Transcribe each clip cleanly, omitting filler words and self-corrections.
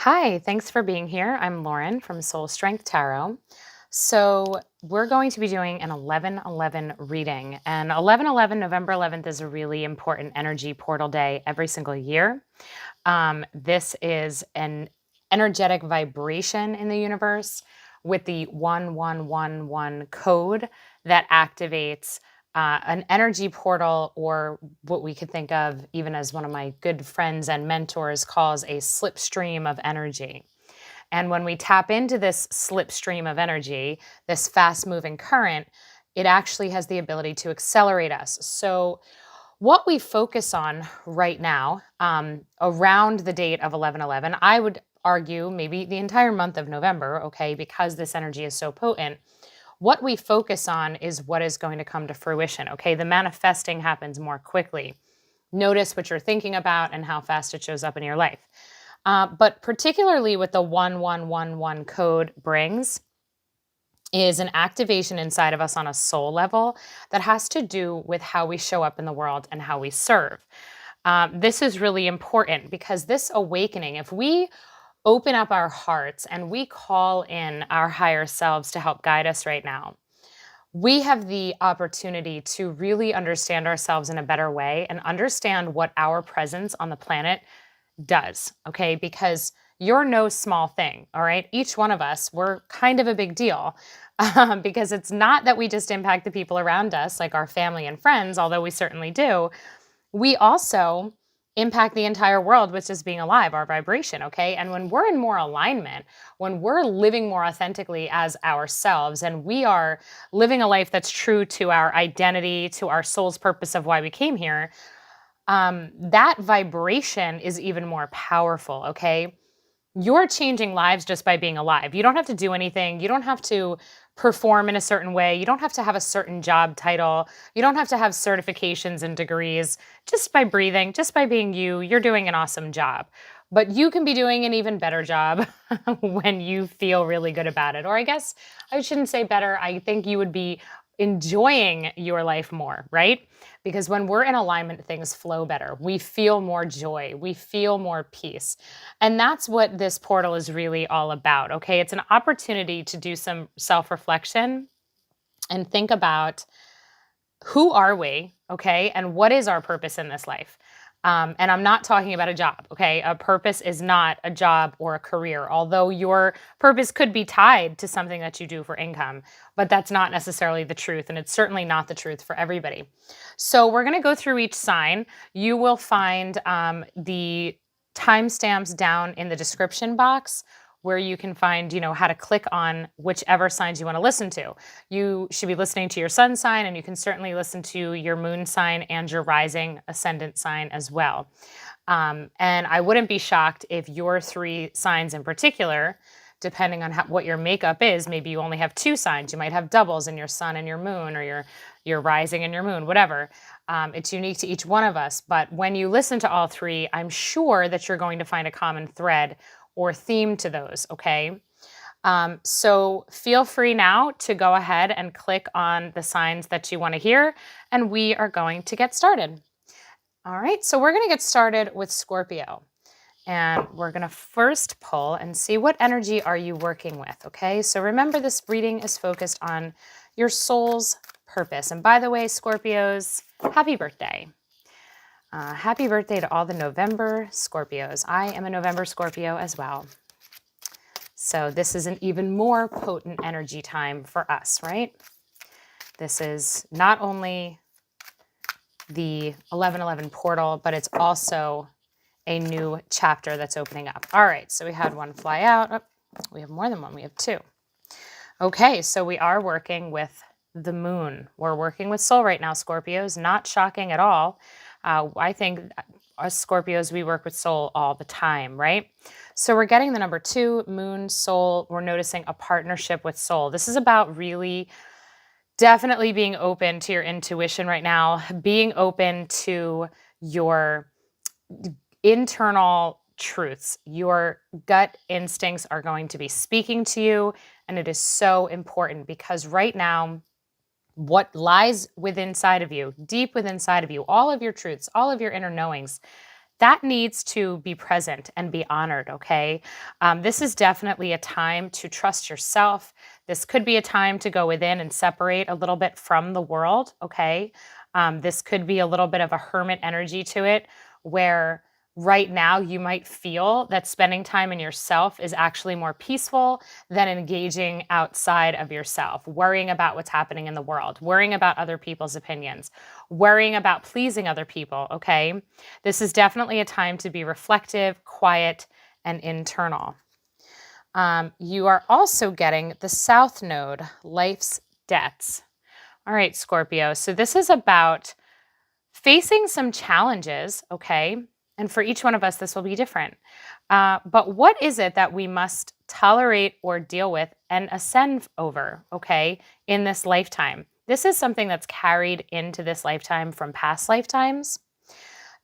Hi, thanks for being here. I'm Lauren from Soul Strength Tarot. So, we're going to be doing an 11/11 reading. And 11/11, November 11th, is a really important energy portal day every single year. This is an energetic vibration in the universe with the 1111 code that activates an energy portal, or what we could think of even as one of my good friends and mentors calls a slipstream of energy. And when we tap into this slipstream of energy, this fast moving current, it actually has the ability to accelerate us. So, what we focus on right now, around the date of 11/11, I would argue maybe the entire month of November, okay, because this energy is so potent. What we focus on is what is going to come to fruition, okay? The manifesting happens more quickly. Notice what you're thinking about and how fast it shows up in your life. But particularly with the 1111 code brings is an activation inside of us on a soul level that has to do with how we show up in the world and how we serve. This is really important because this awakening, if we open up our hearts and we call in our higher selves to help guide us right now, we have the opportunity to really understand ourselves in a better way and understand what our presence on the planet does, okay? Because you're no small thing, all right? Each one of us, we're kind of a big deal because it's not that we just impact the people around us, like our family and friends, although we certainly do. We also impact the entire world with just being alive, our vibration, okay? And when we're in more alignment, when we're living more authentically as ourselves, and we are living a life that's true to our identity, to our soul's purpose of why we came here, that vibration is even more powerful, okay? You're changing lives just by being alive. You don't have to do anything. You don't have to perform in a certain way. You don't have to have a certain job title. You don't have to have certifications and degrees. Just by breathing, just by being you, you're doing an awesome job. But you can be doing an even better job when you feel really good about it. Or I guess I shouldn't say better. I think you would be enjoying your life more, right? Because when we're in alignment, things flow better. We feel more joy. We feel more peace. And that's what this portal is really all about. Okay. It's an opportunity to do some self reflection and think about, who are we? Okay. And what is our purpose in this life? And I'm not talking about a job. Okay. A purpose is not a job or a career, although your purpose could be tied to something that you do for income, but that's not necessarily the truth. And it's certainly not the truth for everybody. So we're going to go through each sign. You will find the timestamps down in the description box, where you can find, how to click on whichever signs you want to listen to. You should be listening to your sun sign, and you can certainly listen to your moon sign and your rising ascendant sign as well. And I wouldn't be shocked if your three signs in particular, depending on what your makeup is, maybe you only have two signs. You might have doubles in your sun and your moon, or your rising and your moon, whatever. It's unique to each one of us. But when you listen to all three, I'm sure that you're going to find a common thread or theme to those, okay? So feel free now to go ahead and click on the signs that you want to hear, and we are going to get started. All right, so we're going to get started with Scorpio. And we're going to first pull and see, what energy are you working with, okay? So remember, this reading is focused on your soul's purpose. And by the way, Scorpios, happy birthday. Happy birthday to all the November Scorpios. I am a November Scorpio as well. So this is an even more potent energy time for us, right? This is not only the 11/11 portal, but it's also a new chapter that's opening up. All right, so we had one fly out. Oh, we have more than one. We have two. Okay, so we are working with the moon. We're working with soul right now, Scorpios. Not shocking at all. I think us Scorpios, we work with soul all the time, right? So we're getting the number 2, moon, soul. We're noticing a partnership with soul. This is about really definitely being open to your intuition right now, being open to your internal truths. Your gut instincts are going to be speaking to you, and it is so important because right now, what lies within inside of you, deep within inside of you, all of your truths, all of your inner knowings, that needs to be present and be honored, okay? This is definitely a time to trust yourself. This could be a time to go within and separate a little bit from the world, okay? This could be a little bit of a hermit energy to it, where right now you might feel that spending time in yourself is actually more peaceful than engaging outside of yourself, worrying about what's happening in the world, worrying about other people's opinions, worrying about pleasing other people, okay? This is definitely a time to be reflective, quiet, and internal. You are also getting the South Node, life's debts. All right, Scorpio. So this is about facing some challenges, okay? And for each one of us, this will be different. But what is it that we must tolerate or deal with and ascend over, okay, in this lifetime? This is something that's carried into this lifetime from past lifetimes.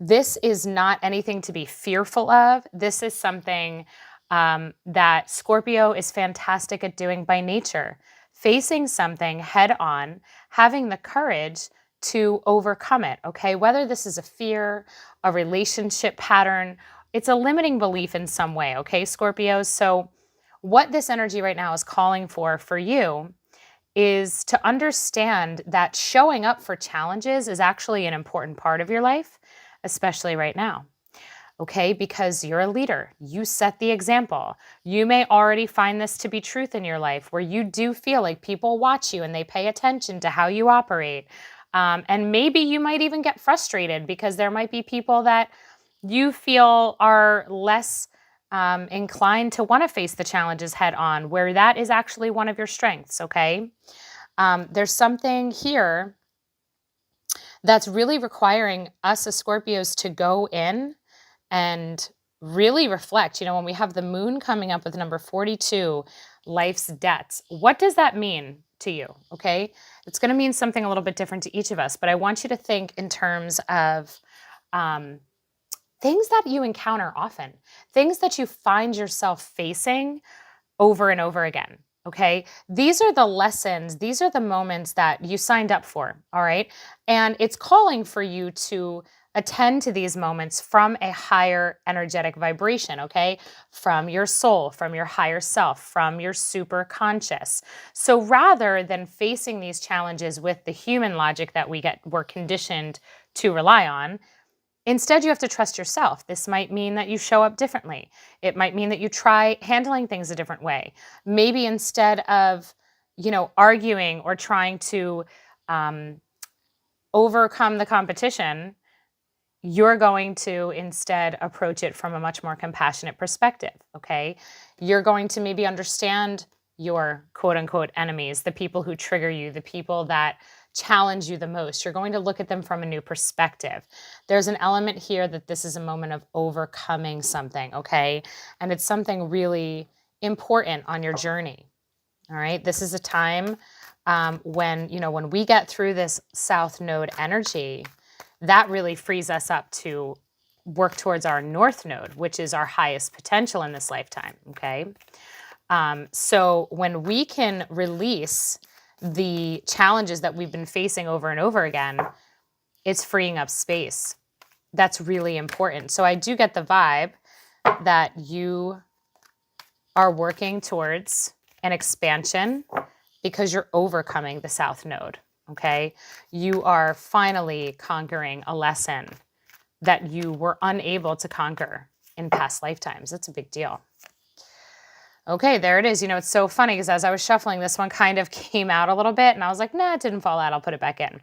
This is not anything to be fearful of. This is something that Scorpio is fantastic at doing by nature. Facing something head on, having the courage to overcome it, okay? Whether this is a fear, a relationship pattern, it's a limiting belief in some way, okay, Scorpios? So what this energy right now is calling for you is to understand that showing up for challenges is actually an important part of your life, especially right now. Okay, because you're a leader, you set the example. You may already find this to be truth in your life, where you do feel like people watch you and they pay attention to how you operate. And maybe you might even get frustrated because there might be people that you feel are less inclined to want to face the challenges head on, where that is actually one of your strengths, okay? There's something here that's really requiring us as Scorpios to go in and really reflect. You know, when we have the moon coming up with number 42, life's debts, what does that mean to you? Okay. It's going to mean something a little bit different to each of us, but I want you to think in terms of things that you encounter often, things that you find yourself facing over and over again. Okay. These are the lessons. These are the moments that you signed up for. All right. And it's calling for you to attend to these moments from a higher energetic vibration, okay? From your soul, from your higher self, from your super conscious. So rather than facing these challenges with the human logic that we're conditioned to rely on, instead you have to trust yourself. This might mean that you show up differently. It might mean that you try handling things a different way. Maybe instead of, arguing or trying to overcome the competition, you're going to instead approach it from a much more compassionate perspective, okay? You're going to maybe understand your quote unquote enemies, the people who trigger you, the people that challenge you the most. You're going to look at them from a new perspective. There's an element here that this is a moment of overcoming something, okay? And it's something really important on your journey, all right? This is a time when we get through this South Node energy, that really frees us up to work towards our North Node, which is our highest potential in this lifetime, okay? So when we can release the challenges that we've been facing over and over again, it's freeing up space. That's really important. So I do get the vibe that you are working towards an expansion because you're overcoming the South Node. Okay, you are finally conquering a lesson that you were unable to conquer in past lifetimes. That's a big deal. Okay, there it is. It's so funny because as I was shuffling, this one kind of came out a little bit and I was like, nah, it didn't fall out. I'll put it back in.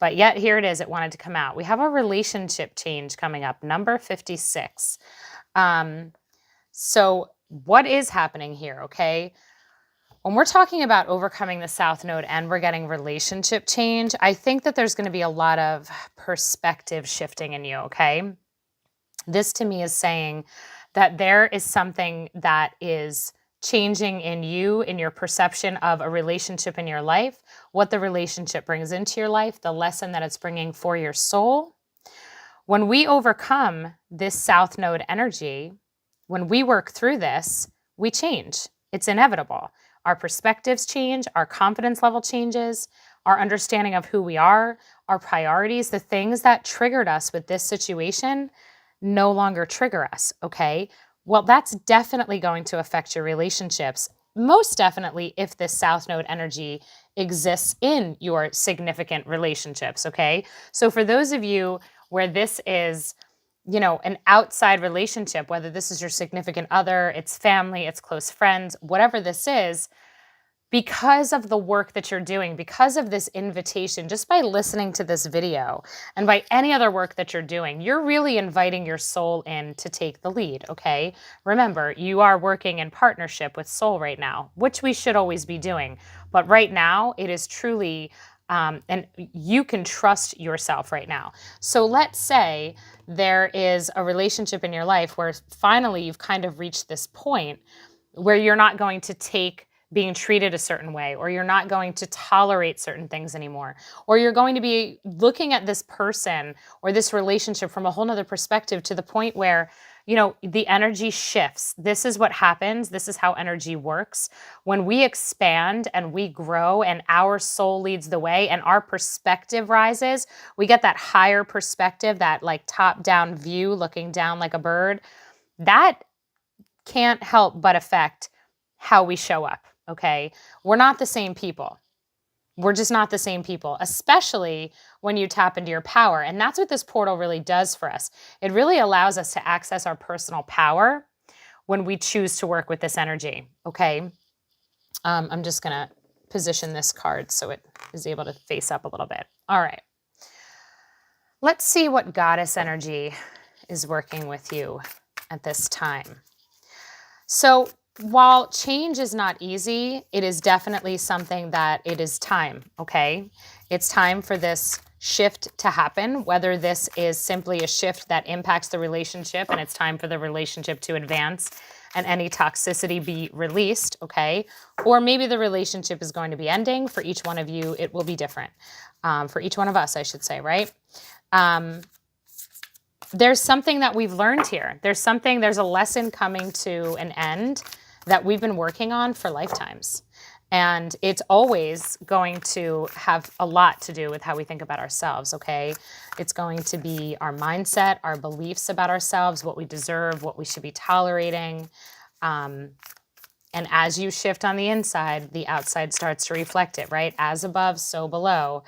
But yet here it is. It wanted to come out. We have a relationship change coming up, number 56. So what is happening here, okay? When we're talking about overcoming the South Node and we're getting relationship change, I think that there's going to be a lot of perspective shifting in you, okay? This to me is saying that there is something that is changing in you, in your perception of a relationship in your life, what the relationship brings into your life, the lesson that it's bringing for your soul. When we overcome this South Node energy, when we work through this, we change. It's inevitable. Our perspectives change, our confidence level changes, our understanding of who we are, our priorities, the things that triggered us with this situation no longer trigger us, okay? Well, that's definitely going to affect your relationships. Most definitely if this South Node energy exists in your significant relationships, okay? So for those of you where this is, an outside relationship, whether this is your significant other, it's family, it's close friends, whatever this is, because of the work that you're doing, because of this invitation, just by listening to this video and by any other work that you're doing, you're really inviting your soul in to take the lead, okay? Remember, you are working in partnership with soul right now, which we should always be doing. But right now, it is truly, and you can trust yourself right now. So let's say there is a relationship in your life where finally you've kind of reached this point where you're not going to take being treated a certain way, or you're not going to tolerate certain things anymore, or you're going to be looking at this person or this relationship from a whole nother perspective to the point where, the energy shifts. This is what happens. This is how energy works. When we expand and we grow and our soul leads the way and our perspective rises, we get that higher perspective, that like top-down view looking down like a bird. That can't help but affect how we show up, okay? We're not the same people. We're just not the same people, especially when you tap into your power. And that's what this portal really does for us. It really allows us to access our personal power when we choose to work with this energy, okay? I'm just going to position this card so it is able to face up a little bit. All right. Let's see what goddess energy is working with you at this time. So while change is not easy, it is definitely something that it is time, okay? It's time for this shift to happen, whether this is simply a shift that impacts the relationship and it's time for the relationship to advance and any toxicity be released, okay? Or maybe the relationship is going to be ending. For each one of you, it will be different. For each one of us, I should say, right? There's something that we've learned here. There's a lesson coming to an end that we've been working on for lifetimes. And it's always going to have a lot to do with how we think about ourselves, okay? It's going to be our mindset, our beliefs about ourselves, what we deserve, what we should be tolerating. And as you shift on the inside, the outside starts to reflect it, right? As above, so below.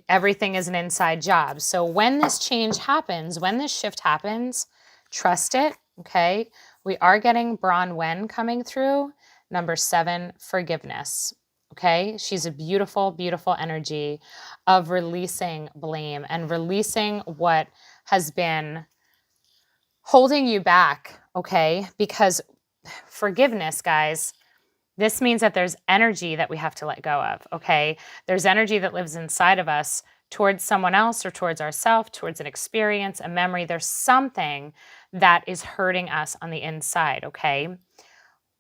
Everything is an inside job. So when this change happens, when this shift happens, trust it, okay? We are getting Bronwen coming through. Number 7, forgiveness, okay? She's a beautiful, beautiful energy of releasing blame and releasing what has been holding you back, okay? Because forgiveness, guys, this means that there's energy that we have to let go of, okay? There's energy that lives inside of us towards someone else or towards ourselves, towards an experience, a memory. There's something that is hurting us on the inside, okay?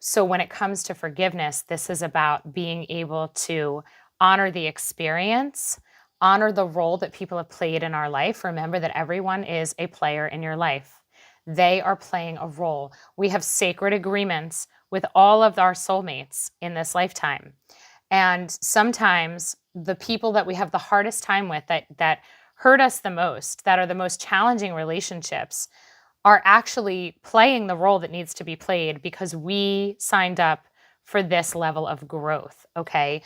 So when it comes to forgiveness, this is about being able to honor the experience, honor the role that people have played in our life. Remember that everyone is a player in your life. They are playing a role. We have sacred agreements with all of our soulmates in this lifetime. And sometimes the people that we have the hardest time with, that hurt us the most, that are the most challenging relationships, are actually playing the role that needs to be played because we signed up for this level of growth, okay?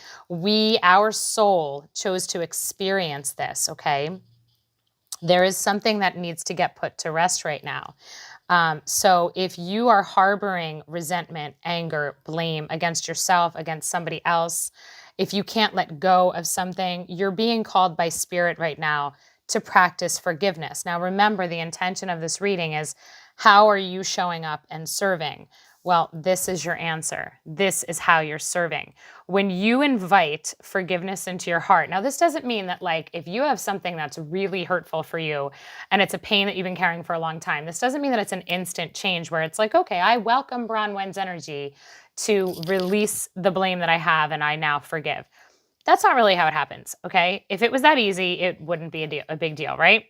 Our soul chose to experience this, okay? There is something that needs to get put to rest right now. So if you are harboring resentment, anger, blame against yourself, against somebody else, if you can't let go of something, you're being called by Spirit right now to practice forgiveness. Now, remember, the intention of this reading is, how are you showing up and serving? Well, this is your answer. This is how you're serving. When you invite forgiveness into your heart, now this doesn't mean that, like, if you have something that's really hurtful for you and it's a pain that you've been carrying for a long time, this doesn't mean that it's an instant change where it's like, okay, I welcome Bronwen's energy to release the blame that I have and I now forgive. That's not really how it happens, okay? If it was that easy, it wouldn't be a big deal, right?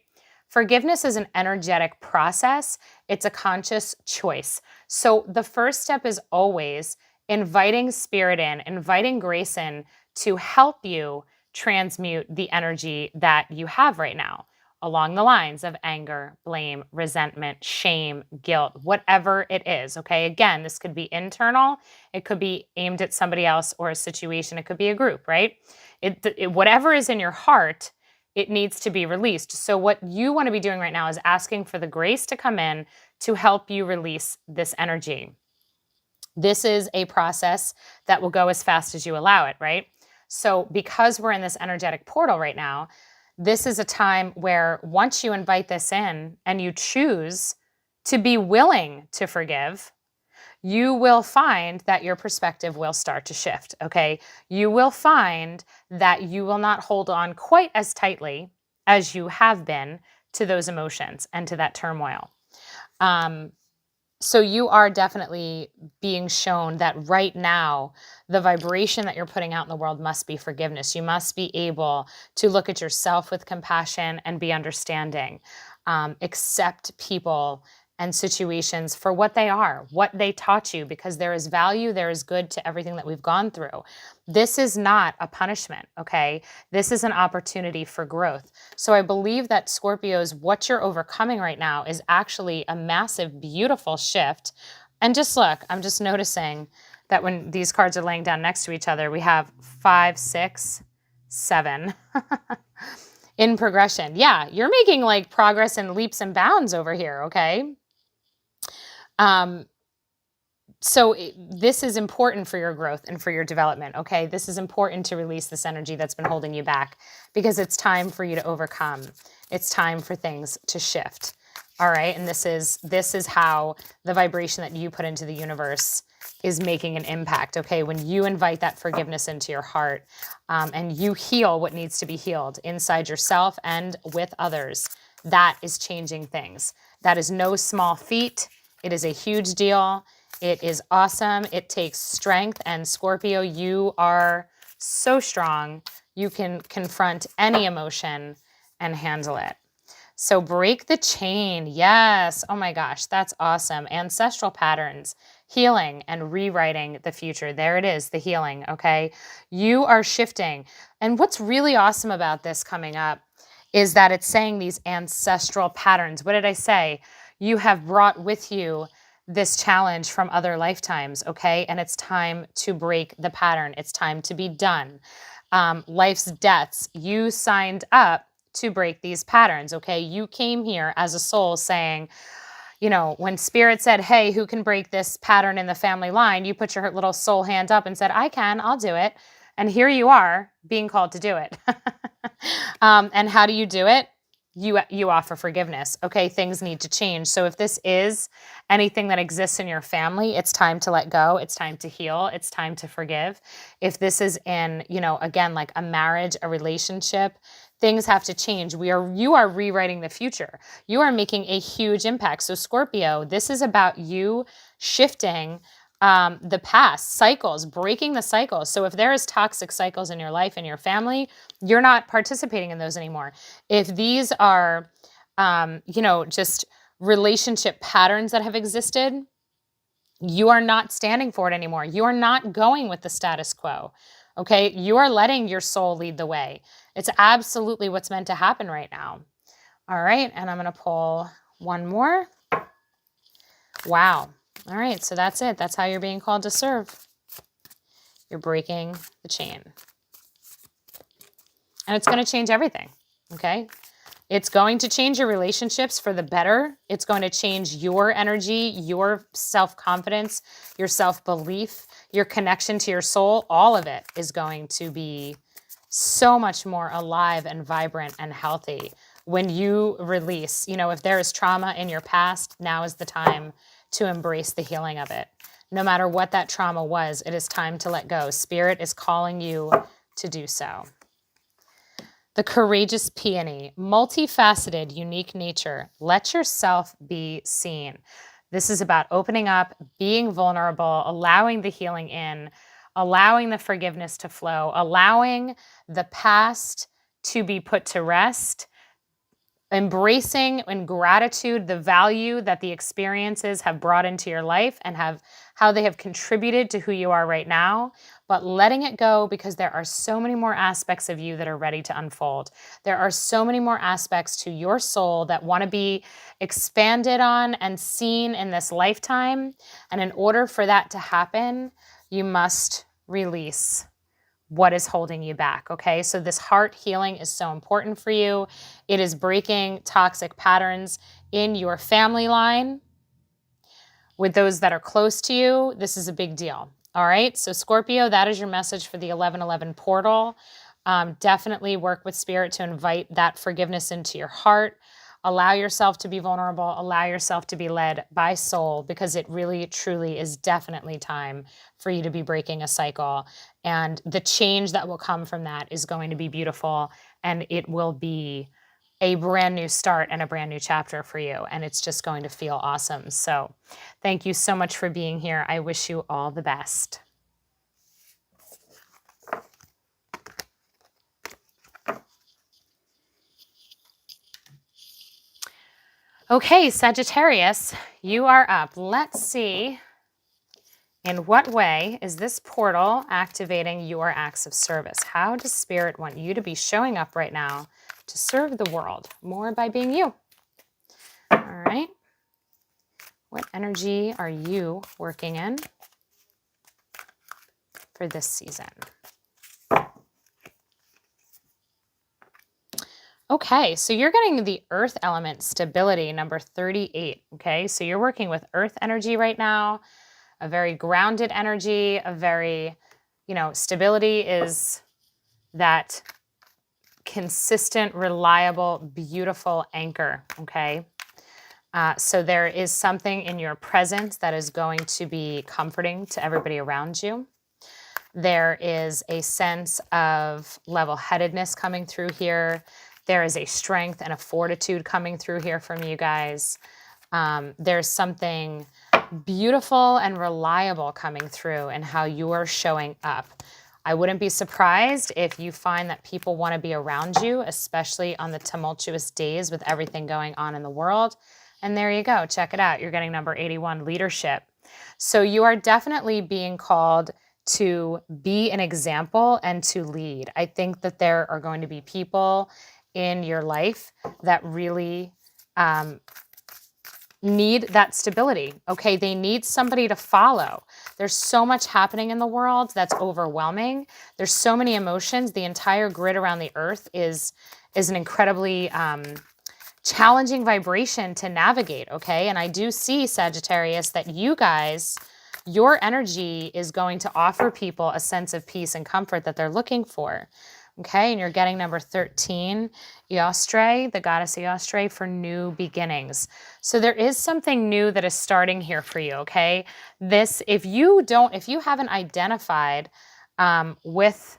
Forgiveness is an energetic process. It's a conscious choice. So the first step is always inviting Spirit in, inviting grace in to help you transmute the energy that you have right now. along the lines of anger, blame, resentment, shame, guilt, whatever it is. Okay. Again, this could be internal, it could be aimed at somebody else or a situation, it could be a group, right? Whatever is in your heart, it needs to be released. So, what you want to be doing right now is asking for the grace to come in to help you release this energy. This is a process that will go as fast as you allow it, right? So, because we're in this energetic portal right now, this is a time where once you invite this in and you choose to be willing to forgive, you will find that your perspective will start to shift, okay? You will find that you will not hold on quite as tightly as you have been to those emotions and to that turmoil. So you are definitely being shown that right now, the vibration that you're putting out in the world must be forgiveness. You must be able to look at yourself with compassion and be understanding. Accept people and situations for what they are, what they taught you, because there is value, there is good to everything that we've gone through. This is not a punishment, okay? This is an opportunity for growth. So I believe that Scorpios, what you're overcoming right now is actually a massive, beautiful shift. And just look, I'm just noticing that when these cards are laying down next to each other, we have 5, 6, 7 in progression. Yeah, you're making like progress in leaps and bounds over here, okay? This is important for your growth and for your development, okay? This is important to release this energy that's been holding you back because it's time for you to overcome. It's time for things to shift, all right? And this is how the vibration that you put into the universe is making an impact, okay? When you invite that forgiveness into your heart and you heal what needs to be healed inside yourself and with others, that is changing things. That is no small feat. It is a huge deal. It is awesome. It takes strength. And Scorpio, you are so strong. You can confront any emotion and handle it. So break the chain. Yes. Oh my gosh, that's awesome. Ancestral patterns, healing and rewriting the future. There it is, the healing, okay? You are shifting. And what's really awesome about this coming up is that it's saying these ancestral patterns. What did I say? You have brought with you this challenge from other lifetimes, okay? And it's time to break the pattern. It's time to be done. Life's deaths, you signed up to break these patterns, okay? You came here as a soul saying, you know, when Spirit said, hey, who can break this pattern in the family line? You put your little soul hand up and said, I can, I'll do it. And here you are being called to do it. And how do you do it? You offer forgiveness. Okay, things need to change. So if this is anything that exists in your family, it's time to let go. It's time to heal. It's time to forgive. If this is in, you know, again, like a marriage, a relationship, things have to change. You are rewriting the future. You are making a huge impact. So Scorpio, this is about you shifting the past cycles, breaking the cycles. So if there is toxic cycles in your life and your family, you're not participating in those anymore. If these are, you know, just relationship patterns that have existed, you are not standing for it anymore. You are not going with the status quo. Okay. You are letting your soul lead the way. It's absolutely what's meant to happen right now. All right. And I'm going to pull one more. Wow. All right, so that's it. That's how you're being called to serve. You're breaking the chain. And it's going to change everything, okay? It's going to change your relationships for the better. It's going to change your energy, your self-confidence, your self-belief, your connection to your soul. All of it is going to be so much more alive and vibrant and healthy when you release. You know, if there is trauma in your past, now is the time to embrace the healing of it. No matter what that trauma was, it is time to let go. Spirit is calling you to do so. The courageous peony, multifaceted, unique nature. Let yourself be seen. This is about opening up, being vulnerable, allowing the healing in, allowing the forgiveness to flow, allowing the past to be put to rest, embracing in gratitude the value that the experiences have brought into your life and how they have contributed to who you are right now, but letting it go because there are so many more aspects of you that are ready to unfold. There are so many more aspects to your soul that want to be expanded on and seen in this lifetime. And in order for that to happen, you must release what is holding you back, okay? So this heart healing is so important for you. It is breaking toxic patterns in your family line with those that are close to you. This is a big deal, all right? So Scorpio, that is your message for the 1111 portal. Definitely work with spirit to invite that forgiveness into your heart. Allow yourself to be vulnerable. Allow yourself to be led by soul, because it really, truly is definitely time for you to be breaking a cycle. And the change that will come from that is going to be beautiful, and it will be a brand new start and a brand new chapter for you. And it's just going to feel awesome. So thank you so much for being here. I wish you all the best. Okay, Sagittarius, you are up. Let's see, in what way is this portal activating your acts of service? How does Spirit want you to be showing up right now to serve the world more by being you? All right. What energy are you working in for this season? Okay, so you're getting the earth element stability, number 38, okay? So you're working with earth energy right now, a very grounded energy, a very, stability is that consistent, reliable, beautiful anchor, okay? So there is something in your presence that is going to be comforting to everybody around you. There is a sense of level-headedness coming through here. There is a strength and a fortitude coming through here from you guys. There's something beautiful and reliable coming through in how you're showing up. I wouldn't be surprised if you find that people want to be around you, especially on the tumultuous days with everything going on in the world. And there you go. Check it out. You're getting number 81, leadership. So you are definitely being called to be an example and to lead. I think that there are going to be people in your life that really need that stability, okay? They need somebody to follow. There's so much happening in the world that's overwhelming. There's so many emotions. The entire grid around the earth is an incredibly challenging vibration to navigate, okay? And I do see, Sagittarius, that you guys, your energy is going to offer people a sense of peace and comfort that they're looking for. Okay, and you're getting number 13, Eostre, the goddess Eostre, for new beginnings. So there is something new that is starting here for you, okay? This, if you haven't identified with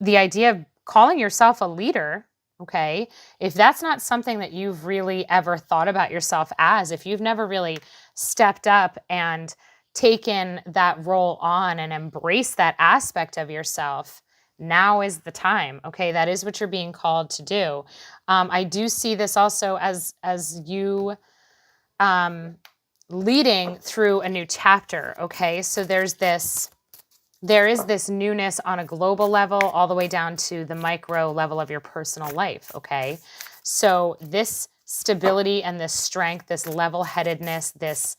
the idea of calling yourself a leader, okay, if that's not something that you've really ever thought about yourself as, if you've never really stepped up and taken that role on and embraced that aspect of yourself, now is the time, okay? That is what you're being called to do. I do see this also as you leading through a new chapter, okay? So there is this newness on a global level all the way down to the micro level of your personal life, okay? So this stability and this strength, this level-headedness, this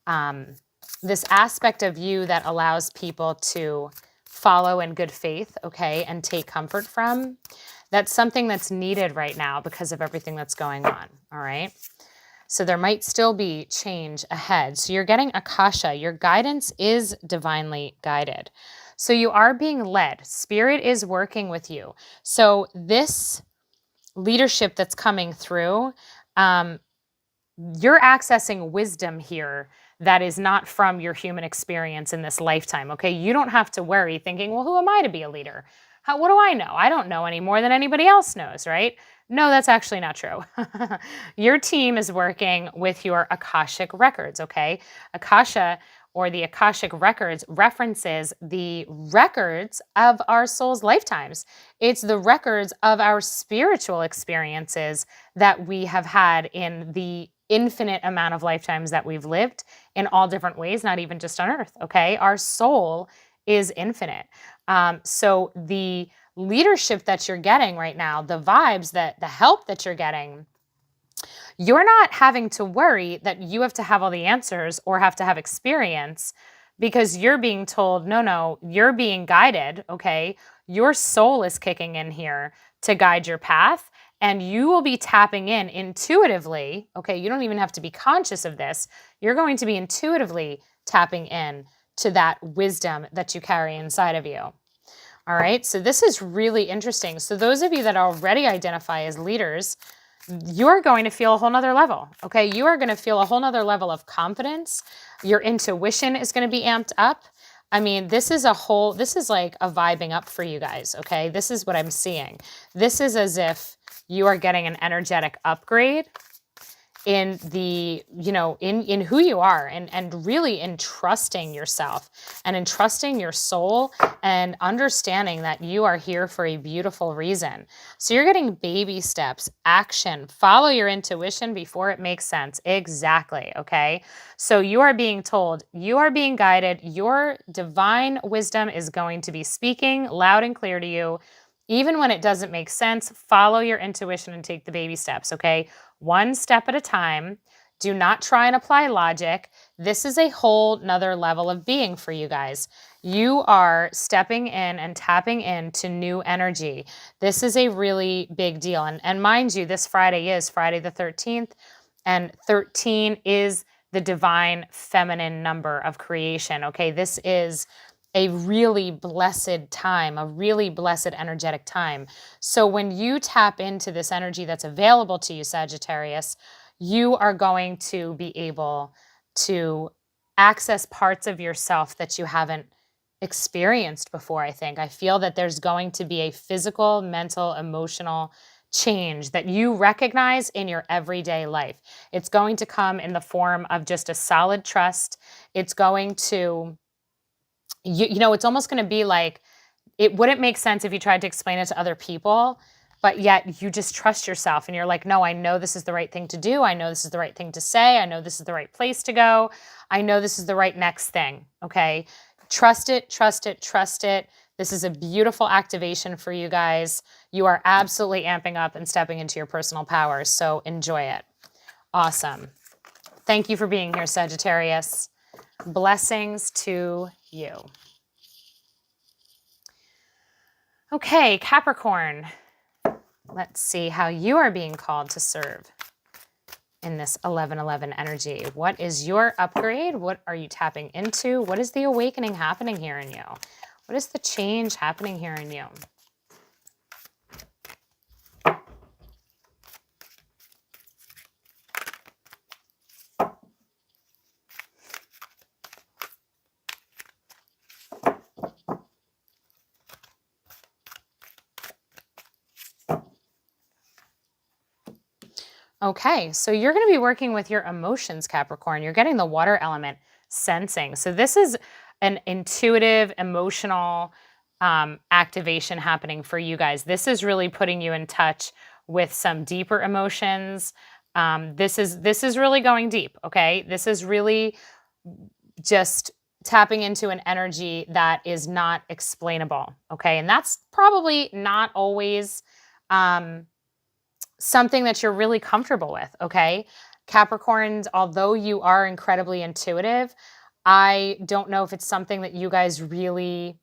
aspect of you that allows people to follow in good faith, okay, and take comfort from, that's something that's needed right now because of everything that's going on, all right? So there might still be change ahead. So you're getting Akasha. Your guidance is divinely guided. So you are being led. Spirit is working with you. So this leadership that's coming through, you're accessing wisdom here that is not from your human experience in this lifetime, okay? You don't have to worry thinking, well, who am I to be a leader? What do I know? I don't know any more than anybody else knows, right? No, that's actually not true. Your team is working with your Akashic records, okay? Akasha or the Akashic records references the records of our soul's lifetimes. It's the records of our spiritual experiences that we have had in the infinite amount of lifetimes that we've lived in all different ways, not even just on Earth, okay? Our soul is infinite. So the leadership that you're getting right now, the vibes, the help that you're getting, you're not having to worry that you have to have all the answers or have to have experience, because you're being told, no, you're being guided, okay? Your soul is kicking in here to guide your path, and you will be tapping in intuitively, okay? You don't even have to be conscious of this. You're going to be intuitively tapping in to that wisdom that you carry inside of you. All right, so this is really interesting. So those of you that already identify as leaders, you're going to feel a whole nother level, okay? You are going to feel a whole nother level of confidence. Your intuition is going to be amped up. I mean, this is like a vibing up for you guys, okay? This is what I'm seeing. This is as if you are getting an energetic upgrade in the, in who you are, and really in trusting yourself and in trusting your soul and understanding that you are here for a beautiful reason. So you're getting baby steps, action, follow your intuition before it makes sense. Exactly. Okay. So you are being told, you are being guided. Your divine wisdom is going to be speaking loud and clear to you. Even when it doesn't make sense, follow your intuition and take the baby steps, okay? One step at a time. Do not try and apply logic. This is a whole nother level of being for you guys. You are stepping in and tapping into new energy. This is a really big deal. And mind you, this Friday is Friday the 13th, and 13 is the divine feminine number of creation, okay? This is a really blessed time, a really blessed energetic time. So when you tap into this energy that's available to you, Sagittarius, you are going to be able to access parts of yourself that you haven't experienced before, I think. I feel that there's going to be a physical, mental, emotional change that you recognize in your everyday life. It's going to come in the form of just a solid trust. It's going to it's almost going to be like, it wouldn't make sense if you tried to explain it to other people, but yet you just trust yourself and you're like, no, I know this is the right thing to do. I know this is the right thing to say. I know this is the right place to go. I know this is the right next thing. Okay. Trust it, trust it, trust it. This is a beautiful activation for you guys. You are absolutely amping up and stepping into your personal power. So enjoy it. Awesome. Thank you for being here, Sagittarius. Blessings to you. Okay, Capricorn. Let's see how you are being called to serve in this 11-11 energy. What is your upgrade? What are you tapping into? What is the awakening happening here in you? What is the change happening here in you? Okay, so you're going to be working with your emotions, Capricorn. You're getting the water element, sensing. So this is an intuitive, emotional activation happening for you guys. This is really putting you in touch with some deeper emotions. This is really going deep, okay? This is really just tapping into an energy that is not explainable, okay? And that's probably not always something that you're really comfortable with, okay? Capricorns, although you are incredibly intuitive, I don't know if it's something that you guys really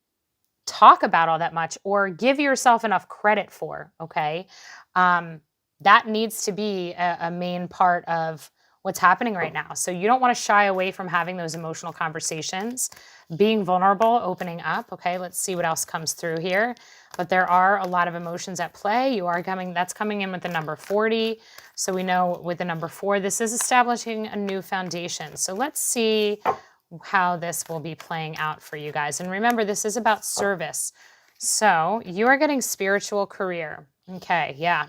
talk about all that much or give yourself enough credit for, okay? That needs to be a main part of what's happening right now. So you don't want to shy away from having those emotional conversations, being vulnerable, opening up, okay? Let's see what else comes through here. But there are a lot of emotions at play. That's coming in with the number 40. So we know with the number 4, this is establishing a new foundation. So let's see how this will be playing out for you guys. And remember, this is about service. So you are getting spiritual career. Okay, yeah.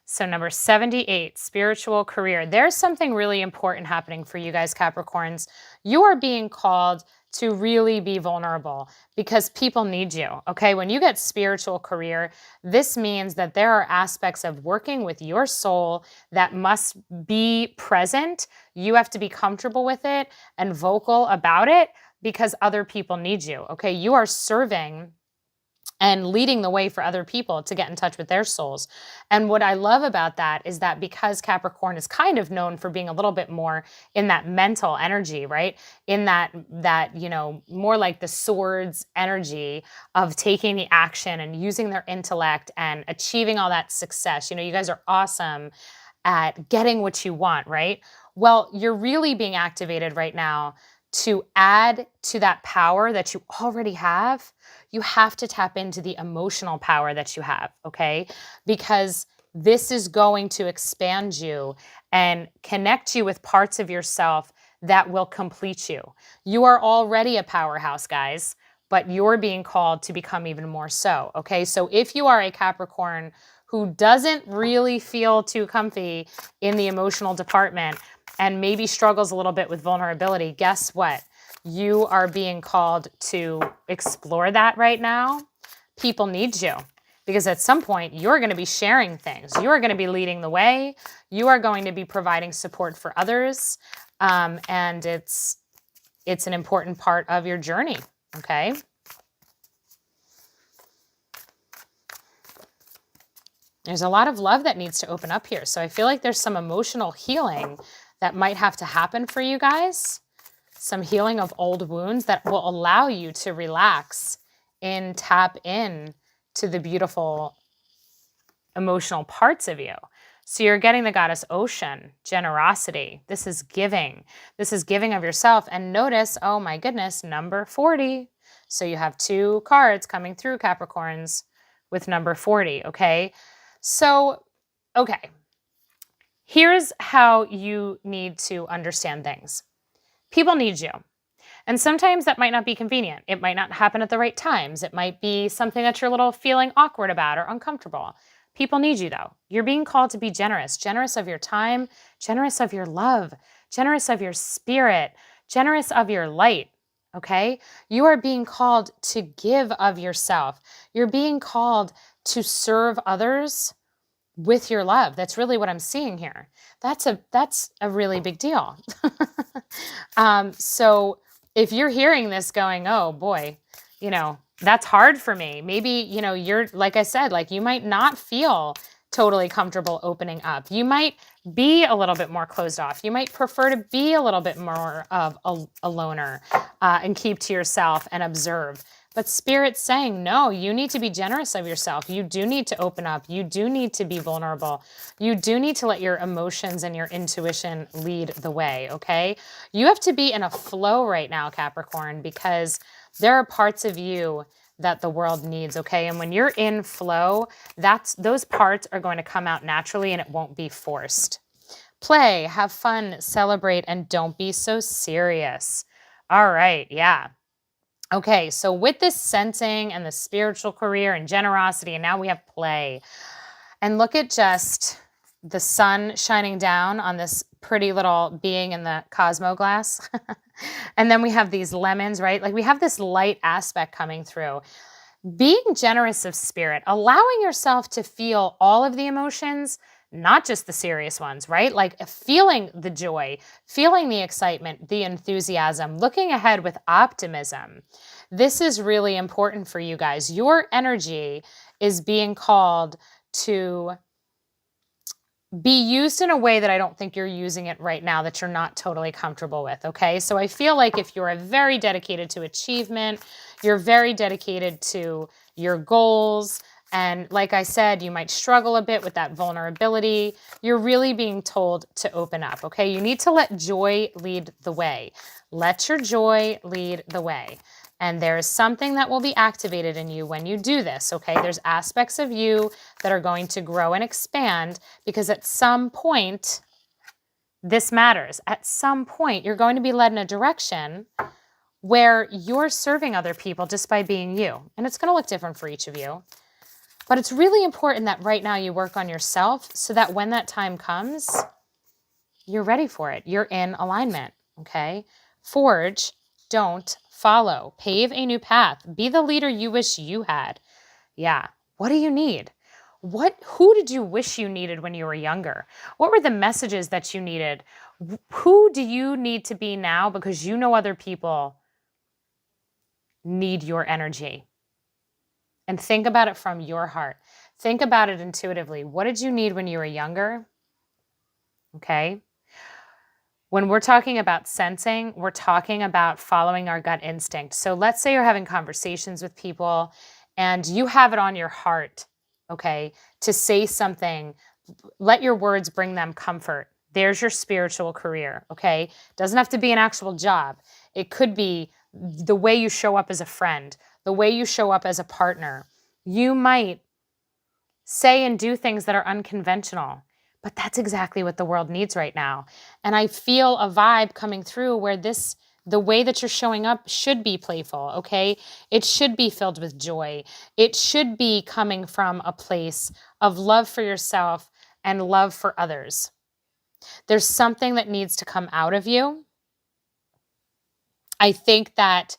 So number 78, spiritual career. There's something really important happening for you guys, Capricorns. You are being called to really be vulnerable because people need you, okay? When you get spiritual career, this means that there are aspects of working with your soul that must be present. You have to be comfortable with it and vocal about it because other people need you, okay? You are serving and leading the way for other people to get in touch with their souls. And what I love about that is that because Capricorn is kind of known for being a little bit more in that mental energy, right? In that, you know, more like the swords energy of taking the action and using their intellect and achieving all that success. You know, you guys are awesome at getting what you want, right? Well, you're really being activated right now to add to that power that you already have. You have to tap into the emotional power that you have, okay? Because this is going to expand you and connect you with parts of yourself that will complete you. You are already a powerhouse, guys, but you're being called to become even more so, okay? So if you are a Capricorn who doesn't really feel too comfy in the emotional department and maybe struggles a little bit with vulnerability, guess what? You are being called to explore that right now. People need you because at some point you're going to be sharing things. You are going to be leading the way. You are going to be providing support for others. And it's an important part of your journey, okay? There's a lot of love that needs to open up here. So I feel like there's some emotional healing that might have to happen for you guys. Some healing of old wounds that will allow you to relax and tap in to the beautiful emotional parts of you. So you're getting the goddess Ocean, generosity. This is giving. This is giving of yourself. And notice, oh my goodness, number 40. So you have 2 cards coming through, Capricorns, with number 40, okay? So, okay. Here's how you need to understand things. People need you. And sometimes that might not be convenient. It might not happen at the right times. It might be something that you're a little feeling awkward about or uncomfortable. People need you though. You're being called to be generous of your time, generous of your love, generous of your spirit, generous of your light. Okay? You are being called to give of yourself. You're being called to serve others with your love. That's really what I'm seeing here. That's a really big deal. So if you're hearing this going, oh boy, you know, that's hard for me. Maybe, you know, you're, like I said, like you might not feel totally comfortable opening up. You might be a little bit more closed off. You might prefer to be a little bit more of a loner and keep to yourself and observe. But Spirit's saying, no, you need to be generous of yourself. You do need to open up. You do need to be vulnerable. You do need to let your emotions and your intuition lead the way, okay? You have to be in a flow right now, Capricorn, because there are parts of you that the world needs, okay? And when you're in flow, those parts are going to come out naturally and it won't be forced. Play, have fun, celebrate, and don't be so serious. All right, yeah. Okay, so with this sensing and the spiritual career and generosity, and now we have play. And look at just the sun shining down on this pretty little being in the Cosmo glass. And then we have these lemons, right? Like we have this light aspect coming through. Being generous of spirit, allowing yourself to feel all of the emotions, not just the serious ones, right? Like feeling the joy, feeling the excitement, the enthusiasm, looking ahead with optimism. This is really important for you guys. Your energy is being called to be used in a way that I don't think you're using it right now, that you're not totally comfortable with, okay? So I feel like if you're very dedicated to achievement, you're very dedicated to your goals, and like I said, you might struggle a bit with that vulnerability. You're really being told to open up, okay? You need to let joy lead the way. Let your joy lead the way. And there is something that will be activated in you when you do this, okay? There's aspects of you that are going to grow and expand because at some point, this matters. At some point, you're going to be led in a direction where you're serving other people just by being you. And it's going to look different for each of you. But it's really important that right now you work on yourself so that when that time comes, you're ready for it. You're in alignment, okay? Forge, don't follow. Pave a new path. Be the leader you wish you had. Yeah. What do you need? Who did you wish you needed when you were younger? What were the messages that you needed? Who do you need to be now because you know other people need your energy? And think about it from your heart. Think about it intuitively. What did you need when you were younger? Okay. When we're talking about sensing, we're talking about following our gut instinct. So let's say you're having conversations with people and you have it on your heart, okay, to say something. Let your words bring them comfort. There's your spiritual career, okay? Doesn't have to be an actual job. It could be the way you show up as a friend, the way you show up as a partner. You might say and do things that are unconventional, but that's exactly what the world needs right now. And I feel a vibe coming through where the way that you're showing up should be playful, okay? It should be filled with joy. It should be coming from a place of love for yourself and love for others. There's something that needs to come out of you. I think that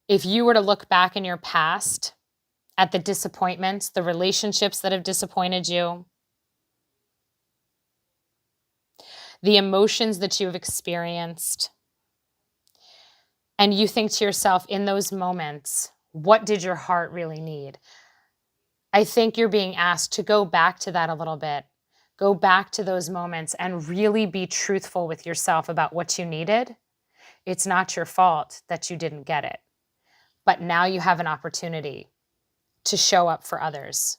if you were to look back in your past at the disappointments, the relationships that have disappointed you, the emotions that you have experienced, and you think to yourself in those moments, what did your heart really need? I think you're being asked to go back to that a little bit. Go back to those moments and really be truthful with yourself about what you needed. It's not your fault that you didn't get it. But now you have an opportunity to show up for others.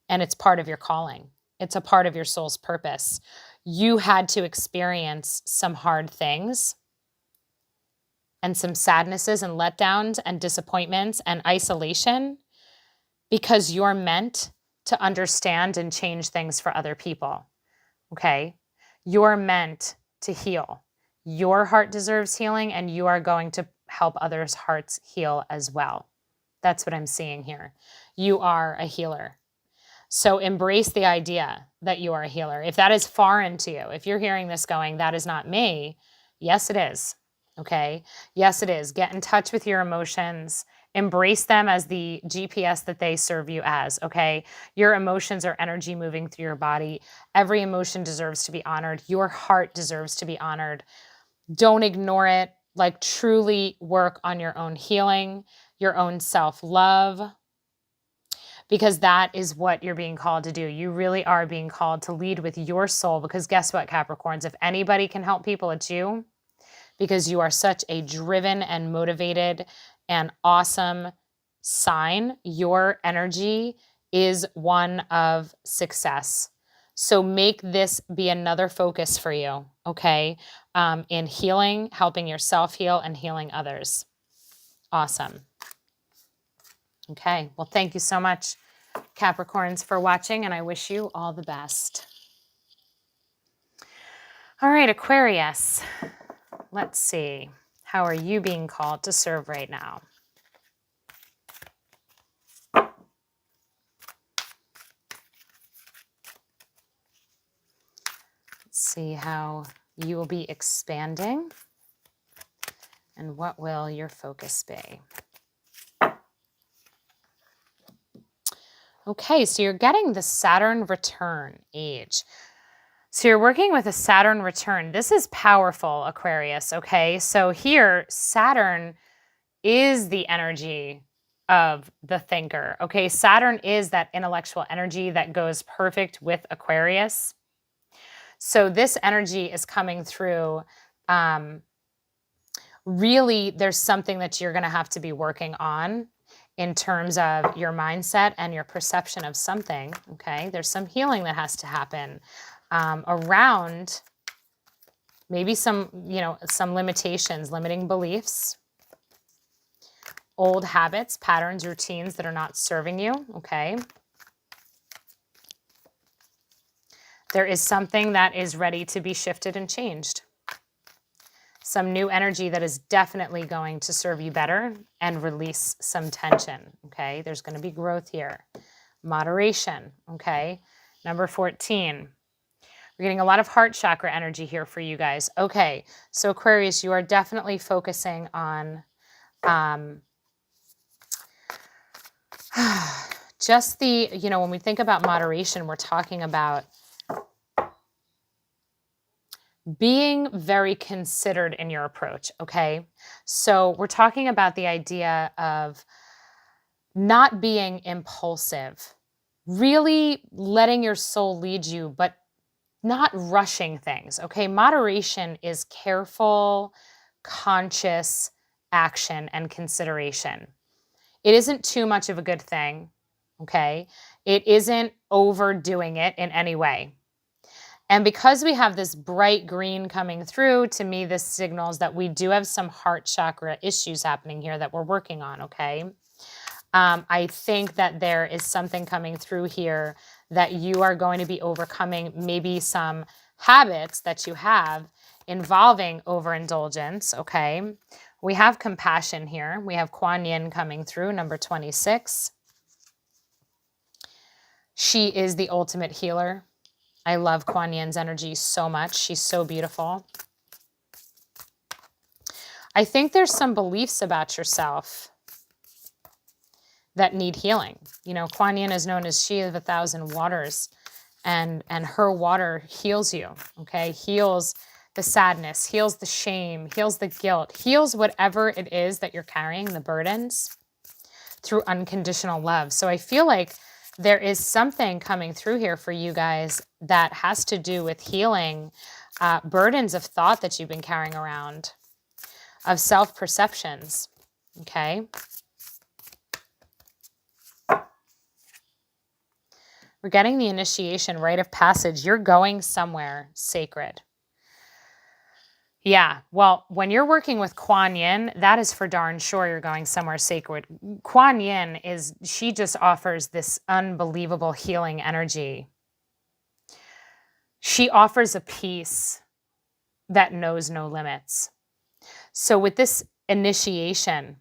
And it's part of your calling. It's a part of your soul's purpose. You had to experience some hard things and some sadnesses and letdowns and disappointments and isolation because you're meant to understand and change things for other people, okay? You're meant to heal. Your heart deserves healing, and you are going to help others' hearts heal as well. That's what I'm seeing here. You are a healer. So embrace the idea that you are a healer. If that is foreign to you, if you're hearing this going, that is not me, yes, it is. Okay? Yes, it is. Get in touch with your emotions. Embrace them as the GPS that they serve you as, okay? Your emotions are energy moving through your body. Every emotion deserves to be honored. Your heart deserves to be honored. Don't ignore it. Like, truly work on your own healing, your own self-love, because that is what you're being called to do. You really are being called to lead with your soul, because guess what, Capricorns? If anybody can help people, it's you, because you are such a driven and motivated and awesome sign. Your energy is one of success. So make this be another focus for you, okay? In healing, helping yourself heal, and healing others. Awesome. Okay, well, thank you so much, Capricorns, for watching, and I wish you all the best. All right, Aquarius. Let's see. How are you being called to serve right now? Let's see how you will be expanding, and what will your focus be? Okay, so you're getting the Saturn return age. So you're working with a Saturn return. This is powerful, Aquarius, okay? So here, Saturn is the energy of the thinker, okay? Saturn is that intellectual energy that goes perfect with Aquarius. So this energy is coming through. Really, there's something that you're going to have to be working on in terms of your mindset and your perception of something, okay? There's some healing that has to happen around maybe some limitations, limiting beliefs, old habits, patterns, routines that are not serving you, okay? There is something that is ready to be shifted and changed. Some new energy that is definitely going to serve you better and release some tension, okay? There's going to be growth here. moderation, okay? Number 14. We're getting a lot of heart chakra energy here for you guys. Okay, so Aquarius, you are definitely focusing on just the, when we think about moderation, we're talking about being very considered in your approach, okay? So we're talking about the idea of not being impulsive, really letting your soul lead you, but not rushing things, okay? Moderation is careful, conscious action and consideration. It isn't too much of a good thing, okay? It isn't overdoing it in any way. And because we have this bright green coming through, to me, this signals that we do have some heart chakra issues happening here that we're working on, okay? I think that there is something coming through here that you are going to be overcoming, maybe some habits that you have involving overindulgence, okay? We have compassion here. We have Kuan Yin coming through, number 26. She is the ultimate healer. I love Kuan Yin's energy so much. She's so beautiful. I think there's some beliefs about yourself that need healing. Kuan Yin is known as she of 1,000 waters, and her water heals you, okay? Heals the sadness, heals the shame, heals the guilt, heals whatever it is that you're carrying, the burdens, through unconditional love. So I feel like there is something coming through here for you guys that has to do with healing burdens of thought that you've been carrying around, of self-perceptions, okay? We're getting the initiation, rite of passage. You're going somewhere sacred. Yeah, well, when you're working with Kuan Yin, that is for darn sure you're going somewhere sacred. Kuan Yin she just offers this unbelievable healing energy. She offers a peace that knows no limits. So with this initiation,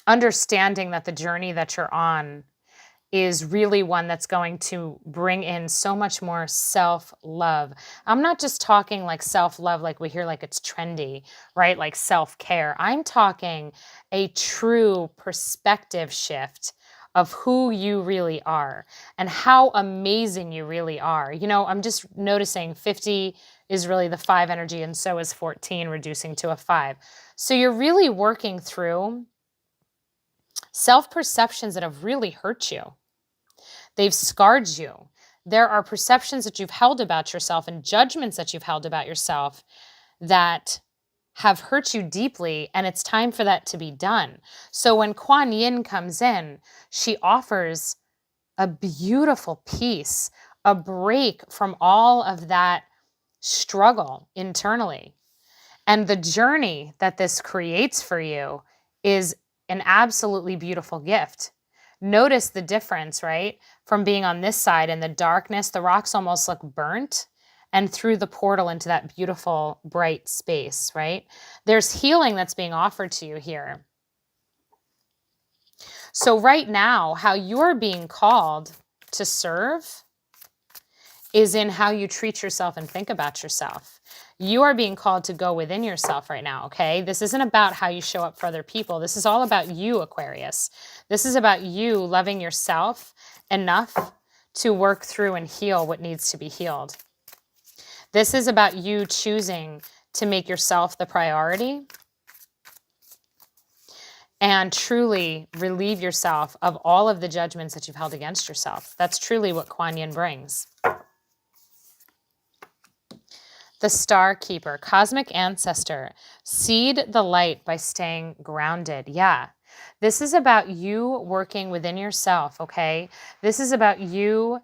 understanding that the journey that you're on is really one that's going to bring in so much more self-love. I'm not just talking like self-love like we hear like it's trendy, right? Like self-care. I'm talking a true perspective shift of who you really are and how amazing you really are. I'm just noticing 50 is really the 5 energy, and so is 14, reducing to a 5. So you're really working through self-perceptions that have really hurt you. They've scarred you. There are perceptions that you've held about yourself and judgments that you've held about yourself that have hurt you deeply, and it's time for that to be done. So when Kuan Yin comes in, she offers a beautiful peace, a break from all of that struggle internally. And the journey that this creates for you is an absolutely beautiful gift. Notice the difference, right? From being on this side in the darkness, the rocks almost look burnt, and through the portal into that beautiful, bright space, right? There's healing that's being offered to you here. So right now, how you're being called to serve is in how you treat yourself and think about yourself. You are being called to go within yourself right now, okay? This isn't about how you show up for other people. This is all about you, Aquarius. This is about you loving yourself enough to work through and heal what needs to be healed. This is about you choosing to make yourself the priority and truly relieve yourself of all of the judgments that you've held against yourself. That's truly what Kuan Yin brings. The Star Keeper, Cosmic Ancestor, seed the light by staying grounded. Yeah, this is about you working within yourself, okay? This is about you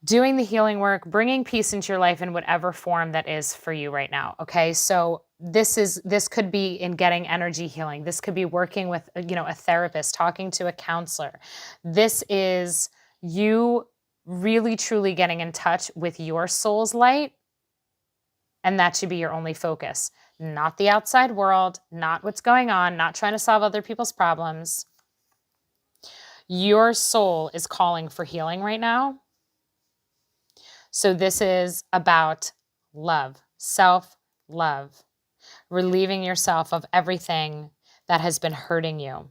doing the healing work, bringing peace into your life in whatever form that is for you right now, okay? So this could be in getting energy healing. This could be working with, a therapist, talking to a counselor. This is you really, truly getting in touch with your soul's light. And that should be your only focus, not the outside world, not what's going on, not trying to solve other people's problems. Your soul is calling for healing right now. So this is about love, self-love, relieving yourself of everything that has been hurting you.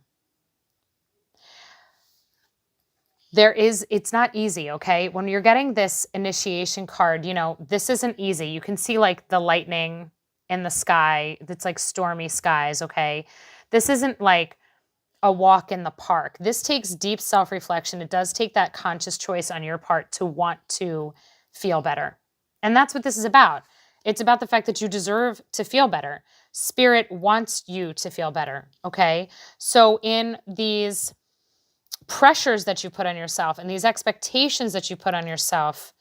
It's not easy, okay? When you're getting this initiation card, you know, this isn't easy. You can see like the lightning in the sky. It's like stormy skies, okay? This isn't like a walk in the park. This takes deep self-reflection. It does take that conscious choice on your part to want to feel better. And that's what this is about. It's about the fact that you deserve to feel better. Spirit wants you to feel better, okay? So in these pressures that you put on yourself and these expectations that you put on yourself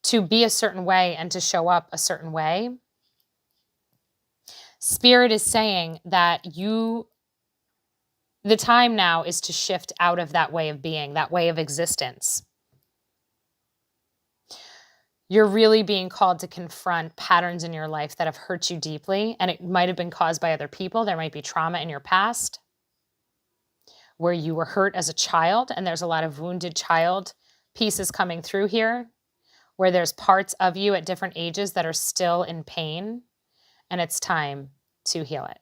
to be a certain way and to show up a certain way, Spirit is saying that the time now is to shift out of that way of being, that way of existence. You're really being called to confront patterns in your life that have hurt you deeply, and it might have been caused by other people. There might be trauma in your past where you were hurt as a child, and there's a lot of wounded child pieces coming through here, where there's parts of you at different ages that are still in pain, and it's time to heal it.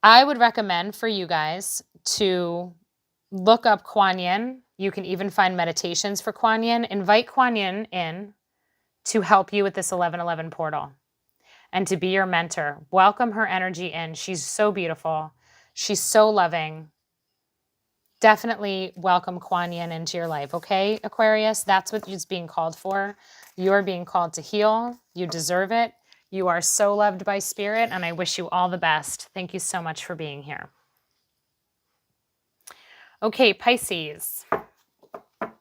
I would recommend for you guys to look up Kuan Yin. You can even find meditations for Kuan Yin. Invite Kuan Yin in to help you with this 1111 portal and to be your mentor. Welcome her energy in. She's so beautiful. She's so loving. Definitely welcome Kuan Yin into your life, okay, Aquarius? That's what is being called for. You are being called to heal. You deserve it. You are so loved by Spirit, and I wish you all the best. Thank you so much for being here. Okay, Pisces. Let's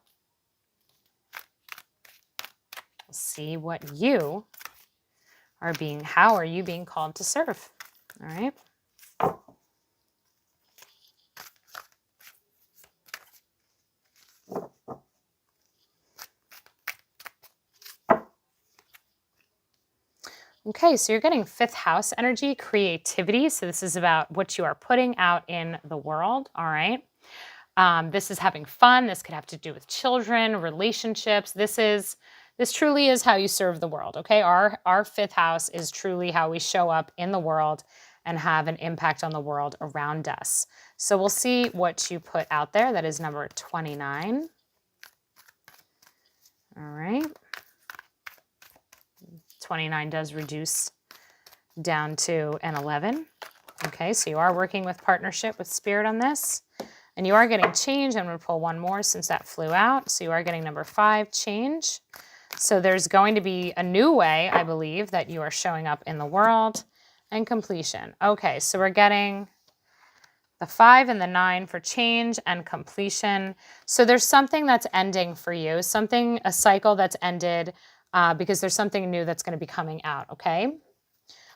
see what you are how are you being called to serve? All right. Okay, so you're getting 5th house energy, creativity. So this is about what you are putting out in the world, all right? This is having fun. This could have to do with children, relationships. This truly is how you serve the world, okay? Our 5th house is truly how we show up in the world and have an impact on the world around us. So we'll see what you put out there. That is number 29. All right. 29 does reduce down to an 11. Okay, so you are working with partnership with Spirit on this. And you are getting change. I'm going to pull one more since that flew out. So you are getting number 5, change. So there's going to be a new way, I believe, that you are showing up in the world, and completion. Okay, so we're getting the 5 and the 9 for change and completion. So there's something that's ending for you, a cycle that's ended, because there's something new that's going to be coming out, okay?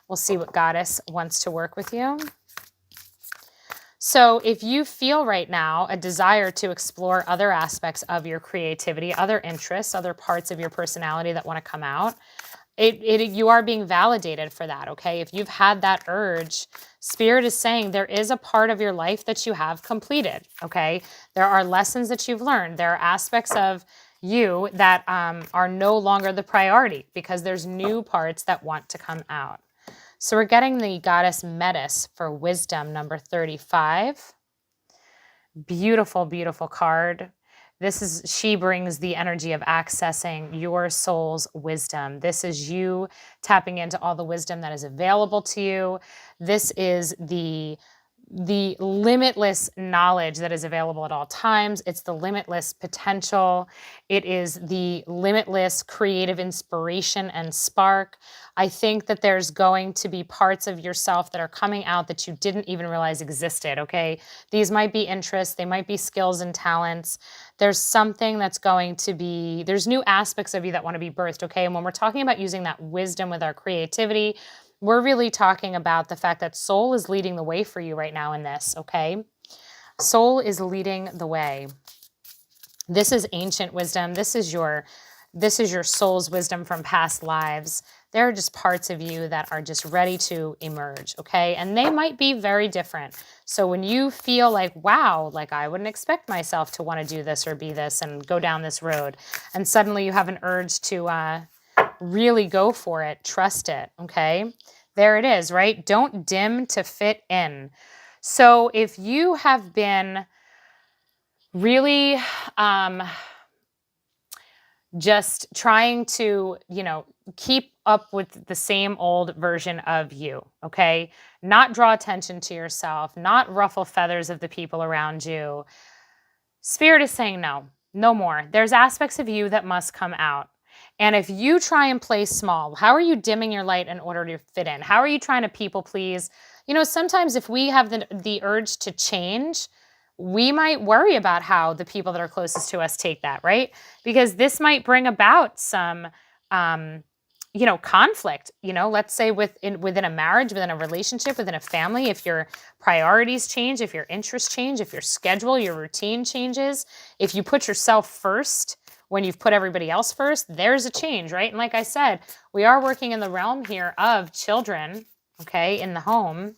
We'll see what Goddess wants to work with you. So if you feel right now a desire to explore other aspects of your creativity, other interests, other parts of your personality that want to come out, you are being validated for that, okay? If you've had that urge, Spirit is saying there is a part of your life that you have completed, okay? There are lessons that you've learned. There are aspects of you that are no longer the priority because there's new parts that want to come out. So we're getting the Goddess Metis for wisdom, number 35. Beautiful, beautiful card. She brings the energy of accessing your soul's wisdom. This is you tapping into all the wisdom that is available to you. This is the limitless knowledge that is available at all times. It's the limitless potential. It is the limitless creative inspiration and spark. I think that there's going to be parts of yourself that are coming out that you didn't even realize existed, okay? These might be interests. They might be skills and talents. There's something that's going to be, there's new aspects of you that want to be birthed, okay? And when we're talking about using that wisdom with our creativity, we're really talking about the fact that soul is leading the way for you right now in this, okay? Soul is leading the way. This is ancient wisdom. This is your This is your soul's wisdom from past lives. There are just parts of you that are just ready to emerge, okay? And they might be very different. So when you feel like, wow, like I wouldn't expect myself to want to do this or be this and go down this road, and suddenly you have an urge to really go for it, trust it, okay? There it is, right? Don't dim to fit in. So if you have been really just trying to, keep up with the same old version of you, okay? Not draw attention to yourself, not ruffle feathers of the people around you. Spirit is saying no, no more. There's aspects of you that must come out. And if you try and play small, how are you dimming your light in order to fit in? How are you trying to people please? Sometimes if we have the urge to change, we might worry about how the people that are closest to us take that, right? Because this might bring about some, conflict, let's say within a marriage, within a relationship, within a family, if your priorities change, if your interests change, if your schedule, your routine changes, if you put yourself first when you've put everybody else first, there's a change, right? And like I said, we are working in the realm here of children, okay, in the home.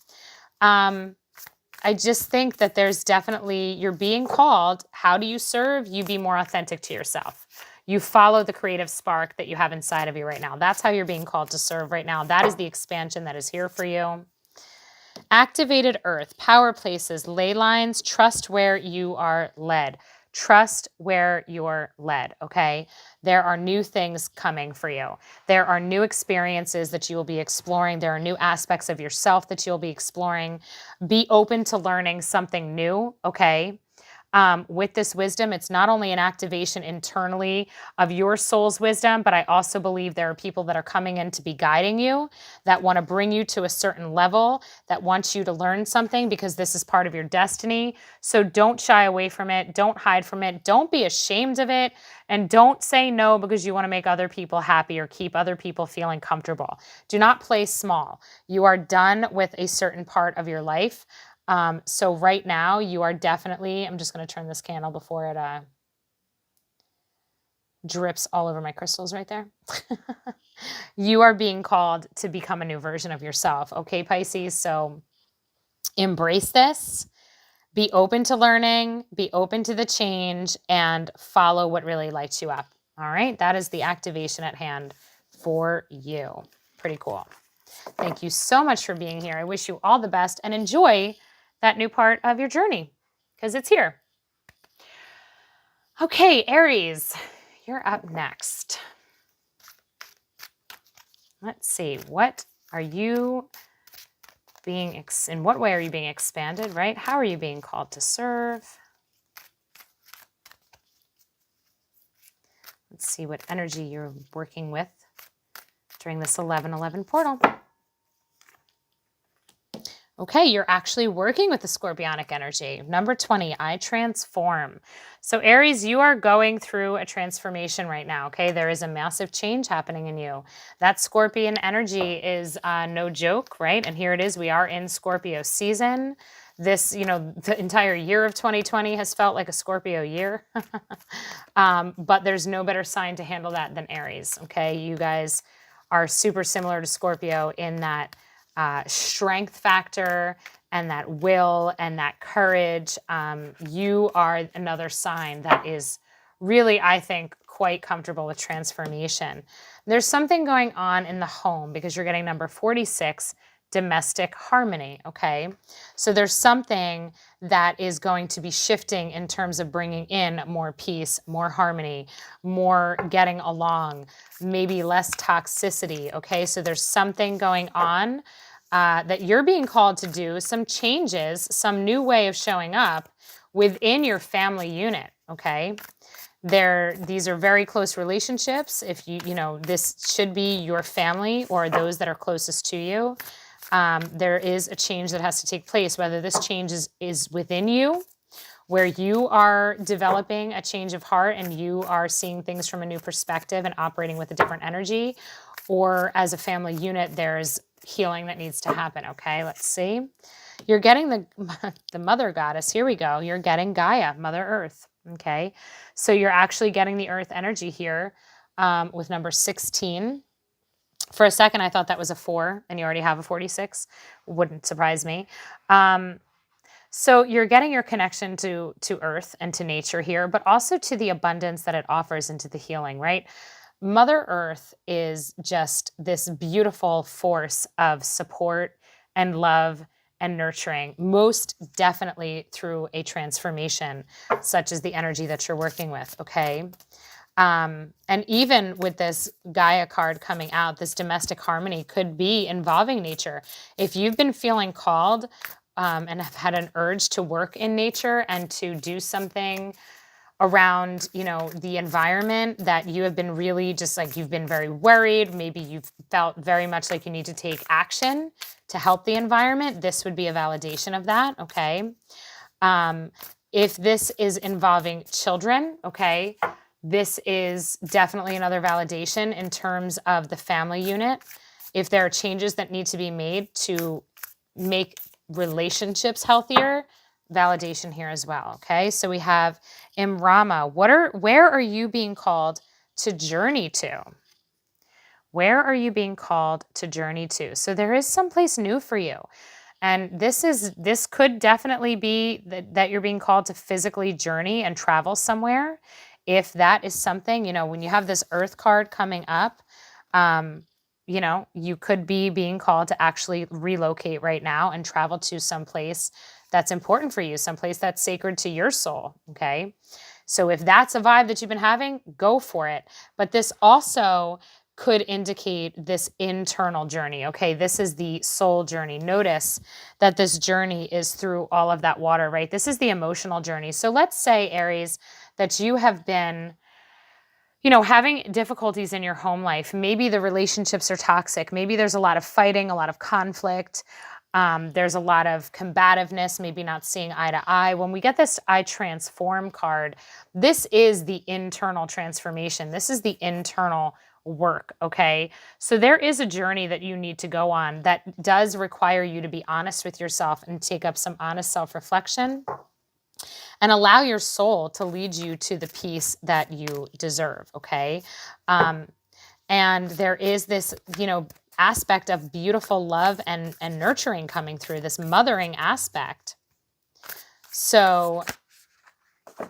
I just think that there's definitely, you're being called. How do you serve? You be more authentic to yourself. You follow the creative spark that you have inside of you right now. That's how you're being called to serve right now. That is the expansion that is here for you. Activated earth, power places, ley lines, trust where you are led. Trust where you're led, okay? There are new things coming for you. There are new experiences that you will be exploring. There are new aspects of yourself that you'll be exploring. Be open to learning something new, okay? With this wisdom, it's not only an activation internally of your soul's wisdom, but I also believe there are people that are coming in to be guiding you, that want to bring you to a certain level, that want you to learn something because this is part of your destiny. So don't shy away from it. Don't hide from it. Don't be ashamed of it. And don't say no because you want to make other people happy or keep other people feeling comfortable. Do not play small. You are done with a certain part of your life. So right now you are definitely, I'm just going to turn this candle before it drips all over my crystals right there. You are being called to become a new version of yourself. Okay, Pisces. So embrace this, be open to learning, be open to the change, and follow what really lights you up. All right. That is the activation at hand for you. Pretty cool. Thank you so much for being here. I wish you all the best and enjoy that new part of your journey because it's here. Okay, Aries, you're up next. Let's see, what are you being, in what way are you being expanded, right? How are you being called to serve? Let's see what energy you're working with during this 11-11 portal. Okay, you're actually working with the Scorpionic energy. Number 20, I transform. So Aries, you are going through a transformation right now, okay? There is a massive change happening in you. That Scorpion energy is no joke, right? And here it is, we are in Scorpio season. This, the entire year of 2020 has felt like a Scorpio year. But there's no better sign to handle that than Aries, okay? You guys are super similar to Scorpio in that strength factor and that will and that courage. You are another sign that is really, I think, quite comfortable with transformation. There's something going on in the home because you're getting number 46, domestic harmony, okay? So there's something that is going to be shifting in terms of bringing in more peace, more harmony, more getting along, maybe less toxicity, okay? So there's something going on that you're being called to do, some changes, some new way of showing up within your family unit, okay? These are very close relationships. If this should be your family or those that are closest to you. There is a change that has to take place, whether this change is within you, where you are developing a change of heart and you are seeing things from a new perspective and operating with a different energy, or as a family unit, there's healing that needs to happen, okay? Let's see. You're getting the mother goddess. Here we go. You're getting Gaia, Mother Earth, okay? So you're actually getting the earth energy here with number 16. For a second, I thought that was a 4, and you already have a 46. Wouldn't surprise me. So you're getting your connection to Earth and to nature here, but also to the abundance that it offers into the healing, right? Mother Earth is just this beautiful force of support and love and nurturing, most definitely through a transformation, such as the energy that you're working with, okay? And even with this Gaia card coming out, this domestic harmony could be involving nature. If you've been feeling called and have had an urge to work in nature and to do something around, you know, the environment that you have been really just like, you've been very worried, maybe you've felt very much like you need to take action to help the environment, this would be a validation of that, okay? If this is involving children, okay, this is definitely another validation in terms of the family unit. If there are changes that need to be made to make relationships healthier, validation here as well, okay? So we have Imrama. Where are you being called to journey to? Where are you being called to journey to? So there is someplace new for you. And this could definitely be that you're being called to physically journey and travel somewhere. If that is something, you know, when you have this Earth card coming up, you know, you could be being called to actually relocate right now and travel to some place that's important for you, someplace that's sacred to your soul, okay? So if that's a vibe that you've been having, go for it. But this also could indicate this internal journey, okay? This is the soul journey. Notice that this journey is through all of that water, right? This is the emotional journey. So let's say, Aries, that you have been, you know, having difficulties in your home life. Maybe the relationships are toxic. Maybe there's a lot of fighting, a lot of conflict. There's a lot of combativeness, maybe not seeing eye to eye. When we get this I transform card, this is the internal transformation. This is the internal work, okay? So there is a journey that you need to go on that does require you to be honest with yourself and take up some honest self-reflection and allow your soul to lead you to the peace that you deserve, okay? And there is this, you know, aspect of beautiful love and nurturing coming through, this mothering aspect. So I'm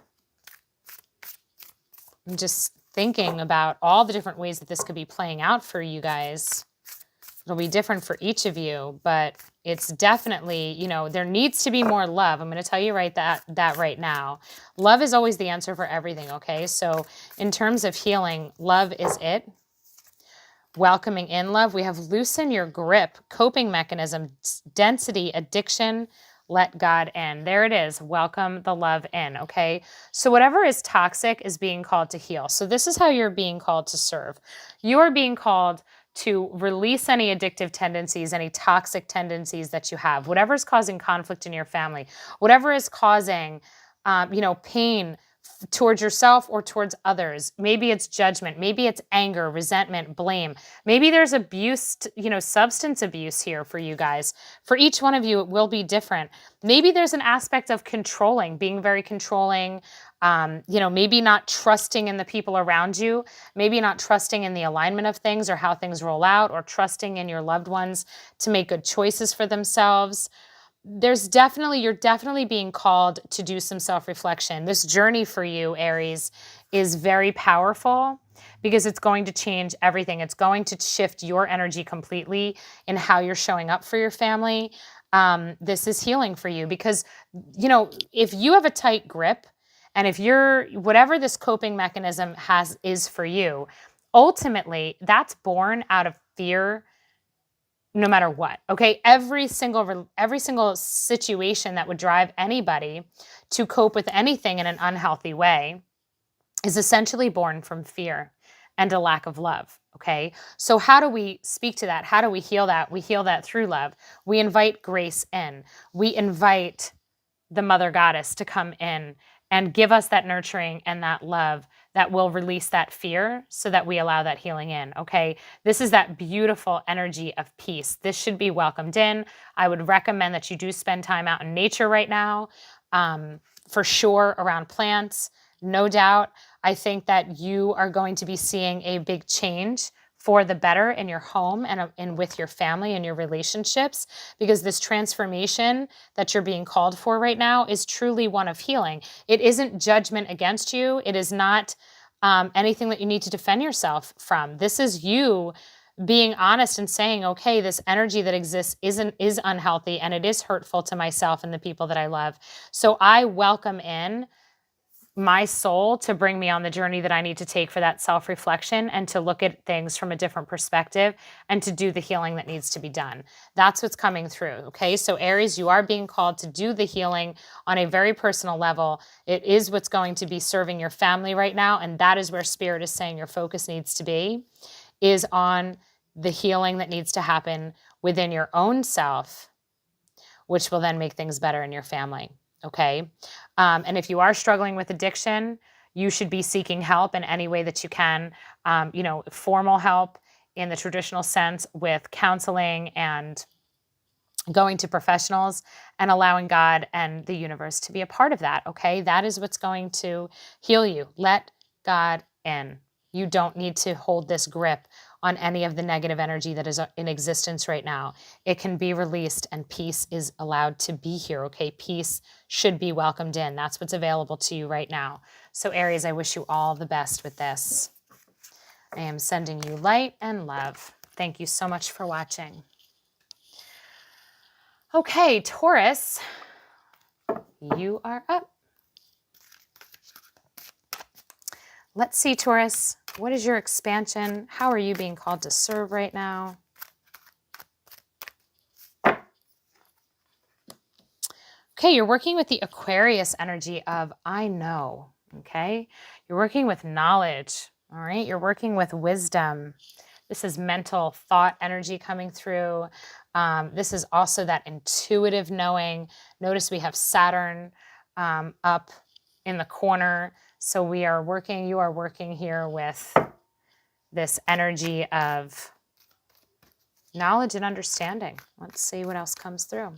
just thinking about all the different ways that this could be playing out for you guys. It'll be different for each of you, but it's definitely, you know, there needs to be more love. I'm going to tell you that right now. Love is always the answer for everything, okay? So in terms of healing, love is it. Welcoming in love, we have loosen your grip, coping mechanism, density, addiction, let God in. There it is. Welcome the love in, okay? So whatever is toxic is being called to heal. So this is how you're being called to serve. You are being called to release any addictive tendencies, any toxic tendencies that you have, whatever is causing conflict in your family, whatever is causing, you know, pain towards yourself or towards others. Maybe it's judgment, maybe it's anger, resentment, blame. Maybe there's abuse, you know, substance abuse here for you guys. For each one of you, it will be different. Maybe there's an aspect of controlling, being very controlling, you know, maybe not trusting in the people around you, maybe not trusting in the alignment of things or how things roll out, or trusting in your loved ones to make good choices for themselves. You're definitely being called to do some self-reflection. This journey for you, Aries, is very powerful because it's going to change everything. It's going to shift your energy completely in how you're showing up for your family. This is healing for you because, you know, if you have a tight grip and if whatever this coping mechanism is for you, ultimately that's born out of fear. No matter what, okay? Every single situation that would drive anybody to cope with anything in an unhealthy way is essentially born from fear and a lack of love, okay? So how do we speak to that? How do we heal that? We heal that through love. We invite grace in. We invite the Mother Goddess to come in and give us that nurturing and that love that will release that fear so that we allow that healing in, okay? This is that beautiful energy of peace. This should be welcomed in. I would recommend that you do spend time out in nature right now, for sure, around plants, no doubt. I think that you are going to be seeing a big change for the better in your home and with your family and your relationships, because this transformation that you're being called for right now is truly one of healing. It isn't judgment against you. It is not anything that you need to defend yourself from. This is you being honest and saying, okay, this energy that exists is unhealthy and it is hurtful to myself and the people that I love. So I welcome in my soul to bring me on the journey that I need to take for that self-reflection and to look at things from a different perspective and to do the healing that needs to be done. That's what's coming through, okay? So Aries, you are being called to do the healing on a very personal level. It is what's going to be serving your family right now, and that is where Spirit is saying your focus needs to be, is on the healing that needs to happen within your own self, which will then make things better in your family. Okay. And if you are struggling with addiction, you should be seeking help in any way that you can, formal help in the traditional sense with counseling and going to professionals and allowing God and the universe to be a part of that. Okay. That is what's going to heal you. Let God in. You don't need to hold this grip on any of the negative energy that is in existence right now. It can be released and peace is allowed to be here, okay? Peace should be welcomed in. That's what's available to you right now. So Aries, I wish you all the best with this. I am sending you light and love. Thank you so much for watching. Okay, Taurus, you are up. Let's see, Taurus, what is your expansion? How are you being called to serve right now? Okay, you're working with the Aquarius energy of I know, okay? You're working with knowledge, all right? You're working with wisdom. This is mental thought energy coming through. This is also that intuitive knowing. Notice we have Saturn up in the corner. So you are working here with this energy of knowledge and understanding. Let's see what else comes through.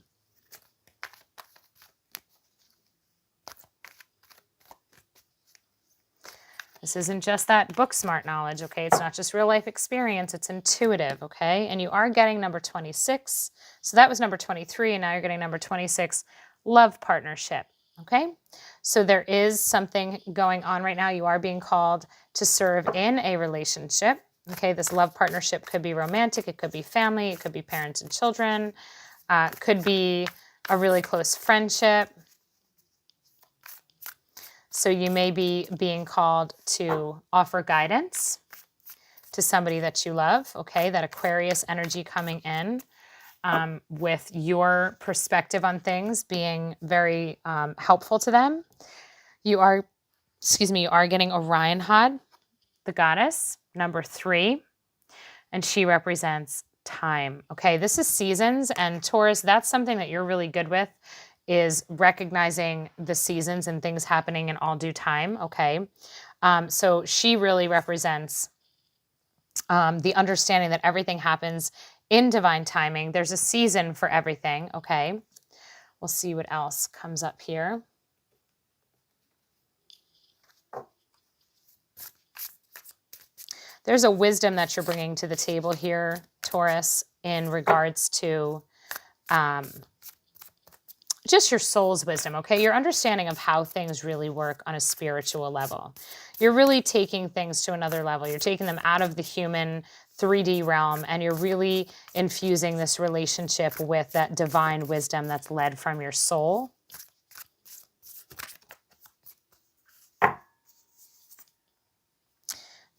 This isn't just that book smart knowledge, okay? It's not just real life experience, it's intuitive, okay? And you are getting number 26. So that was number 23, and now you're getting number 26, love partnership, okay? So there is something going on right now. You are being called to serve in a relationship, okay? This love partnership could be romantic, it could be family, it could be parents and children, could be a really close friendship. So you may be being called to offer guidance to somebody that you love, okay? That Aquarius energy coming in with your perspective on things being very helpful to them. You are getting Orion Had, the goddess, number 3, and she represents time, okay? This is seasons, and Taurus, that's something that you're really good with, is recognizing the seasons and things happening in all due time, okay? So she really represents the understanding that everything happens in divine timing. There's a season for everything, okay? We'll see what else comes up here. There's a wisdom that you're bringing to the table here, Taurus, in regards to just your soul's wisdom, okay? Your understanding of how things really work on a spiritual level. You're really taking things to another level. You're taking them out of the human 3D realm, and you're really infusing this relationship with that divine wisdom that's led from your soul.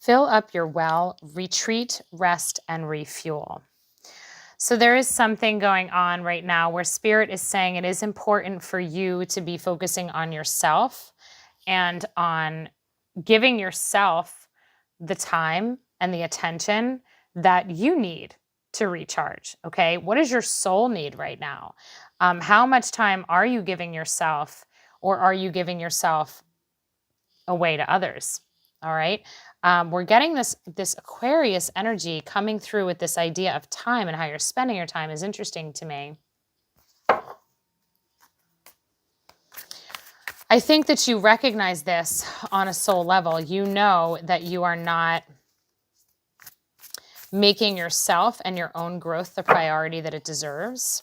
Fill up your well, retreat, rest, and refuel. So there is something going on right now where Spirit is saying it is important for you to be focusing on yourself and on giving yourself the time and the attention that you need to recharge, okay? What does your soul need right now? How much time are you giving yourself, or are you giving yourself away to others, all right? We're getting this Aquarius energy coming through with this idea of time, and how you're spending your time is interesting to me. I think that you recognize this on a soul level. You know that you are not making yourself and your own growth the priority that it deserves.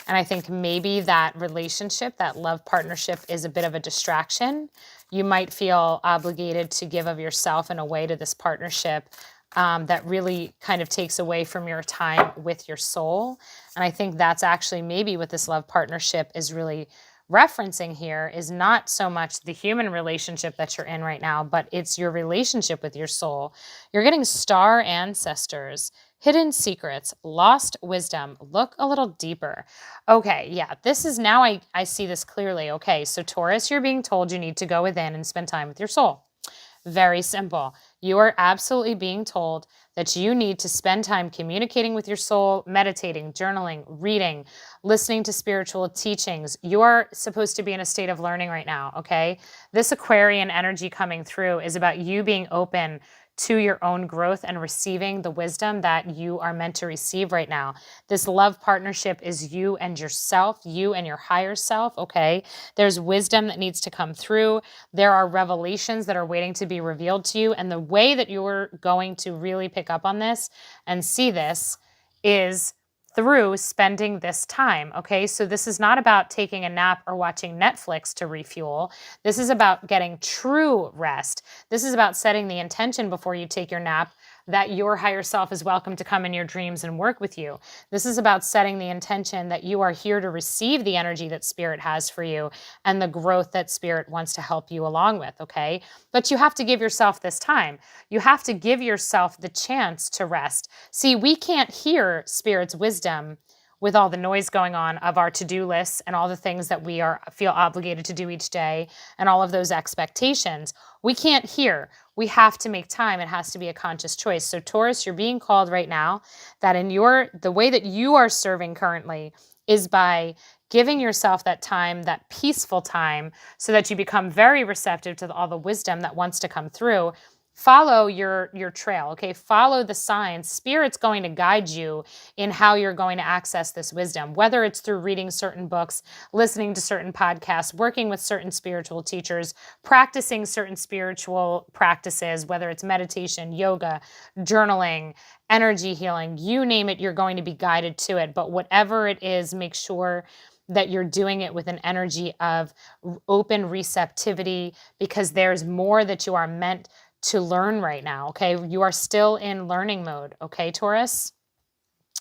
And I think maybe that relationship, that love partnership, is a bit of a distraction. You might feel obligated to give of yourself in a way to this partnership that really kind of takes away from your time with your soul. And I think that's actually maybe what this love partnership is really referencing here, is not so much the human relationship that you're in right now, but it's your relationship with your soul. You're getting star ancestors, hidden secrets, lost wisdom. Look a little deeper. Okay, yeah, this is now I see this clearly. Okay, so Taurus, you're being told you need to go within and spend time with your soul. Very simple. You are absolutely being told that you need to spend time communicating with your soul, meditating, journaling, reading, listening to spiritual teachings. You are supposed to be in a state of learning right now, okay? This Aquarian energy coming through is about you being open to your own growth and receiving the wisdom that you are meant to receive right now. This love partnership is you and yourself, you and your higher self, okay? There's wisdom that needs to come through. There are revelations that are waiting to be revealed to you. And the way that you're going to really pick up on this and see this is through spending this time, okay? So this is not about taking a nap or watching Netflix to refuel. This is about getting true rest. This is about setting the intention before you take your nap that your higher self is welcome to come in your dreams and work with you. This is about setting the intention that you are here to receive the energy that Spirit has for you and the growth that Spirit wants to help you along with, okay? But you have to give yourself this time. You have to give yourself the chance to rest. See, we can't hear Spirit's wisdom with all the noise going on of our to-do lists and all the things that we feel obligated to do each day and all of those expectations. We can't hear. We have to make time. It has to be a conscious choice. So Taurus, you're being called right now that the way that you are serving currently is by giving yourself that time, that peaceful time, so that you become very receptive to all the wisdom that wants to come through. Follow your trail, okay? Follow the signs. Spirit's going to guide you in how you're going to access this wisdom, whether it's through reading certain books, listening to certain podcasts, working with certain spiritual teachers, practicing certain spiritual practices, whether it's meditation, yoga, journaling, energy healing, you name it, you're going to be guided to it. But whatever it is, make sure that you're doing it with an energy of open receptivity, because there's more that you are meant to learn right now, okay? You are still in learning mode, okay, Taurus?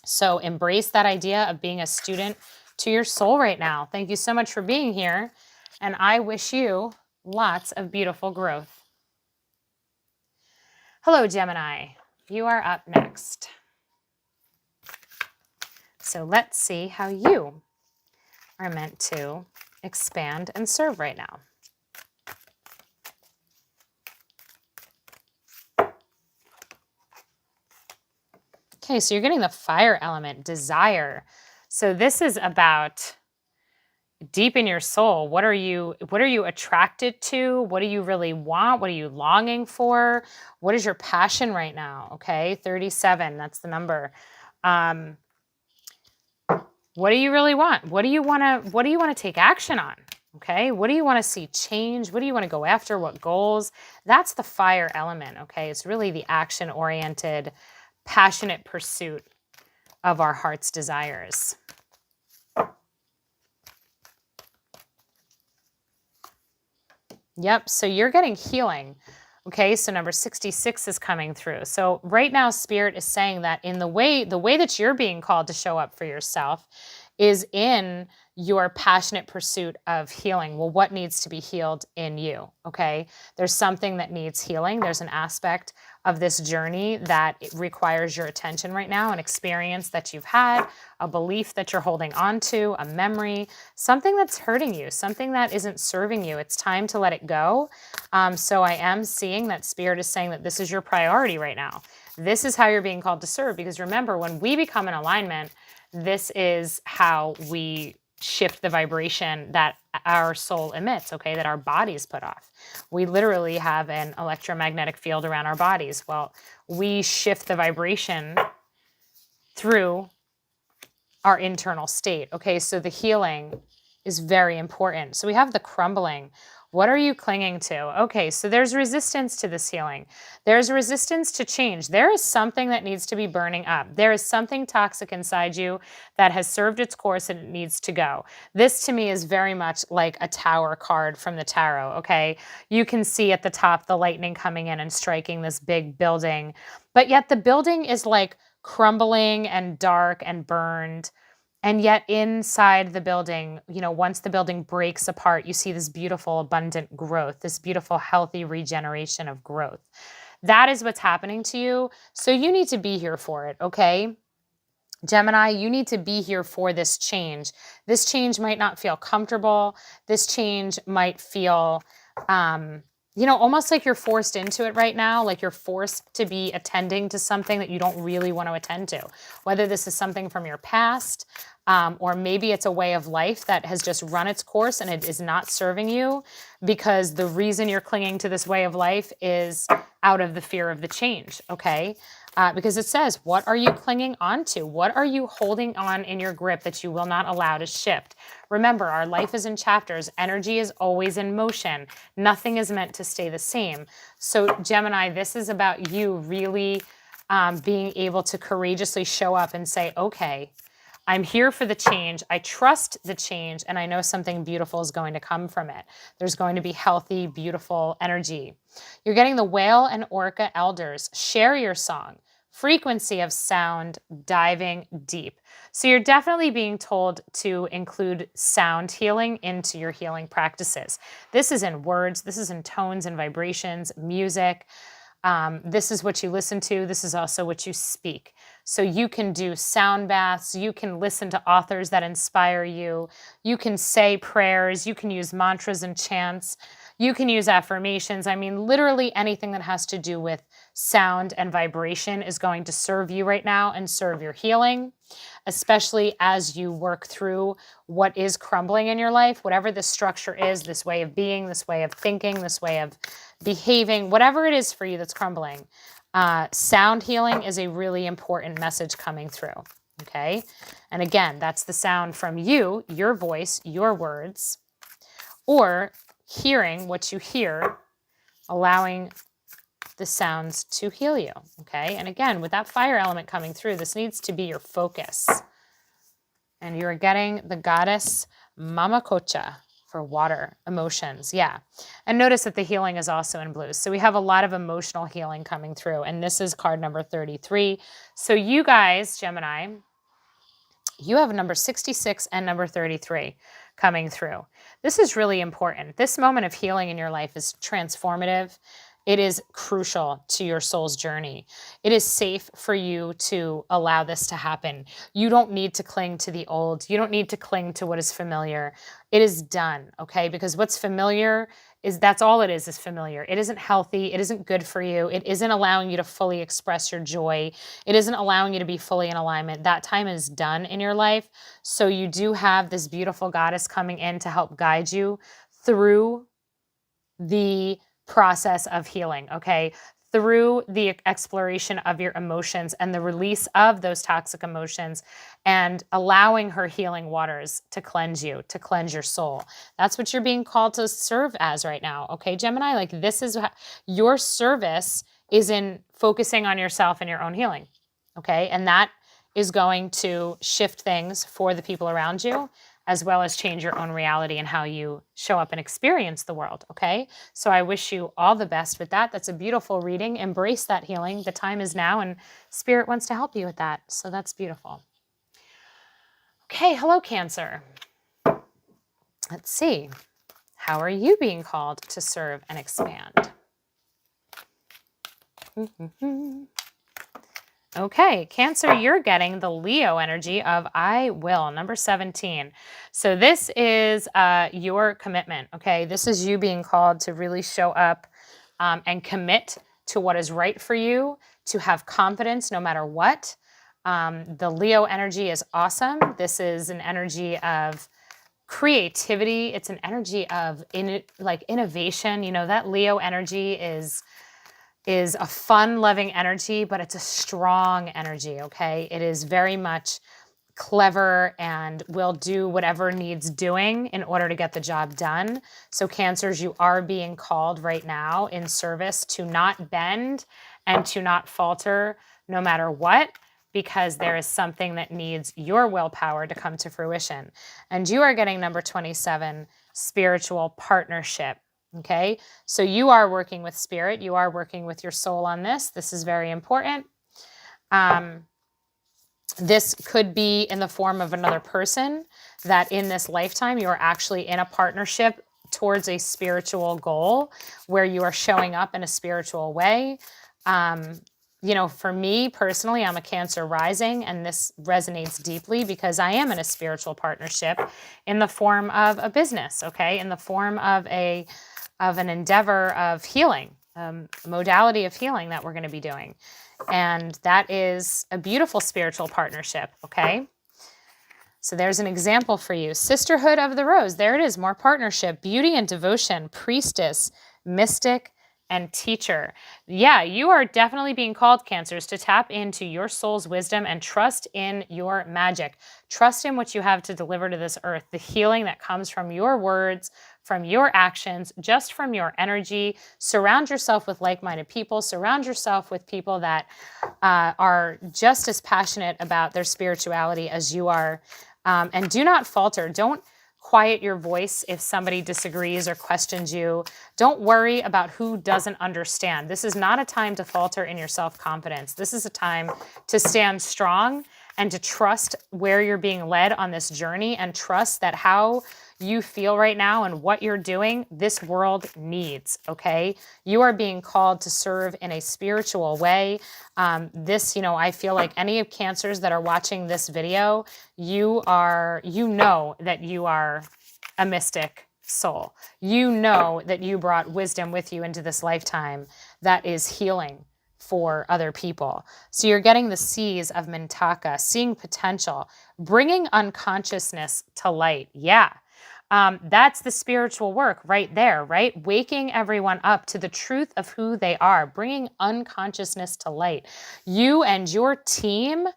So embrace that idea of being a student to your soul right now. Thank you so much for being here, and I wish you lots of beautiful growth. Hello, Gemini. You are up next. So let's see how you are meant to expand and serve right now. Okay, so you're getting the fire element, desire. So this is about deep in your soul. What are you attracted to? What do you really want? What are you longing for? What is your passion right now? Okay, 37, that's the number. What do you really want? What do you want to take action on? Okay, what do you want to see change? What do you want to go after? What goals? That's the fire element, okay? It's really the action-oriented, passionate pursuit of our heart's desires. Yep, so you're getting healing. Okay, so number 66 is coming through. So right now, Spirit is saying that in the way that you're being called to show up for yourself is in your passionate pursuit of healing. Well, what needs to be healed in you? Okay, there's something that needs healing. There's an aspect of this journey that it requires your attention right now, an experience that you've had, a belief that you're holding on to, a memory, something that's hurting you, something that isn't serving you. It's time to let it go. So I am seeing that Spirit is saying that this is your priority right now. This is how you're being called to serve, because remember, when we become in alignment, this is how we shift the vibration that our soul emits, okay, that our bodies put off. We literally have an electromagnetic field around our bodies. Well, we shift the vibration through our internal state, okay? So the healing is very important. So we have the crumbling. What are you clinging to? Okay, so there's resistance to this healing. There's resistance to change. There is something that needs to be burning up. There is something toxic inside you that has served its course and it needs to go. This to me is very much like a tower card from the tarot, okay? You can see at the top the lightning coming in and striking this big building, but yet the building is like crumbling and dark and burned. And yet inside the building, once the building breaks apart, you see this beautiful, abundant growth, this beautiful, healthy regeneration of growth. That is what's happening to you. So you need to be here for it, okay? Gemini, you need to be here for this change. This change might not feel comfortable. This change might feel, almost like you're forced into it right now, like you're forced to be attending to something that you don't really want to attend to. Whether this is something from your past, or maybe it's a way of life that has just run its course and it is not serving you, because the reason you're clinging to this way of life is out of the fear of the change, okay? Because it says, what are you clinging on to? What are you holding on in your grip that you will not allow to shift? Remember, our life is in chapters. Energy is always in motion. Nothing is meant to stay the same. So Gemini, this is about you really being able to courageously show up and say, okay, I'm here for the change. I trust the change, and I know something beautiful is going to come from it. There's going to be healthy, beautiful energy. You're getting the whale and orca elders. Share your song. Frequency of sound, diving deep. So you're definitely being told to include sound healing into your healing practices. This is in words. This is in tones and vibrations, music. This is what you listen to. This is also what you speak. So you can do sound baths. You can listen to authors that inspire you. You can say prayers. You can use mantras and chants. You can use affirmations. I mean, literally anything that has to do with sound and vibration is going to serve you right now and serve your healing, especially as you work through what is crumbling in your life, whatever the structure is, this way of being, this way of thinking, this way of behaving, whatever it is for you that's crumbling. Sound healing is a really important message coming through, okay? And again, that's the sound from you, your voice, your words, or hearing what you hear, allowing the sounds to heal you, okay? And again, with that fire element coming through, this needs to be your focus. And you're getting the goddess Mamacocha for water, emotions, yeah. And notice that the healing is also in blues. So we have a lot of emotional healing coming through, and this is card number 33. So you guys, Gemini, you have number 66 and number 33 coming through. This is really important. This moment of healing in your life is transformative. It is crucial to your soul's journey. It is safe for you to allow this to happen. You don't need to cling to the old. You don't need to cling to what is familiar. It is done, okay? Because what's familiar that's all it is familiar. It isn't healthy. It isn't good for you. It isn't allowing you to fully express your joy. It isn't allowing you to be fully in alignment. That time is done in your life. So you do have this beautiful goddess coming in to help guide you through the process of healing, okay? Through the exploration of your emotions and the release of those toxic emotions and allowing her healing waters to cleanse you, to cleanse your soul. That's what you're being called to serve as right now, okay, Gemini? Like this is your service is in focusing on yourself and your own healing, okay? And that is going to shift things for the people around you, as well as change your own reality and how you show up and experience the world, okay? So I wish you all the best with that. That's a beautiful reading. Embrace that healing. The time is now, and Spirit wants to help you with that. So that's beautiful. Okay, hello, Cancer. Let's see. How are you being called to serve and expand? Okay, Cancer, you're getting the Leo energy of I will, number 17. So this is your commitment, okay? This is you being called to really show up and commit to what is right for you, to have confidence no matter what. The Leo energy is awesome. This is an energy of creativity. It's an energy of innovation. You know, that Leo energy is a fun-loving energy, but it's a strong energy, okay? It is very much clever and will do whatever needs doing in order to get the job done. So Cancers, you are being called right now in service to not bend and to not falter no matter what, because there is something that needs your willpower to come to fruition. And you are getting number 27, spiritual partnership. Okay, so you are working with spirit. You are working with your soul on this. This is very important. This could be in the form of another person that in this lifetime you are actually in a partnership towards a spiritual goal where you are showing up in a spiritual way. You know, for me personally, I'm a Cancer rising, and this resonates deeply because I am in a spiritual partnership in the form of a business, okay, in the form of an endeavor of healing, modality of healing that we're going to be doing. And that is a beautiful spiritual partnership, okay? So there's an example for you. Sisterhood of the Rose. There it is. More partnership. Beauty and devotion. Priestess. Mystic. And teacher. Yeah, you are definitely being called, Cancers, to tap into your soul's wisdom and trust in your magic. Trust in what you have to deliver to this earth. The healing that comes from your words, from your actions, just from your energy. Surround yourself with like-minded people. Surround yourself with people that are just as passionate about their spirituality as you are. And do not falter. Don't quiet your voice if somebody disagrees or questions you. Don't worry about who doesn't understand. This is not a time to falter in your self-confidence. This is a time to stand strong and to trust where you're being led on this journey, and trust that how you feel right now and what you're doing, this world needs, okay? You are being called to serve in a spiritual way. You know, I feel like any of Cancers that are watching this video, you know that you are a mystic soul. You know that you brought wisdom with you into this lifetime that is healing for other people. So you're getting the C's of Mintaka, seeing potential, bringing unconsciousness to light. Yeah. That's the spiritual work right there, right? Waking everyone up to the truth of who they are, bringing unconsciousness to light. You and your team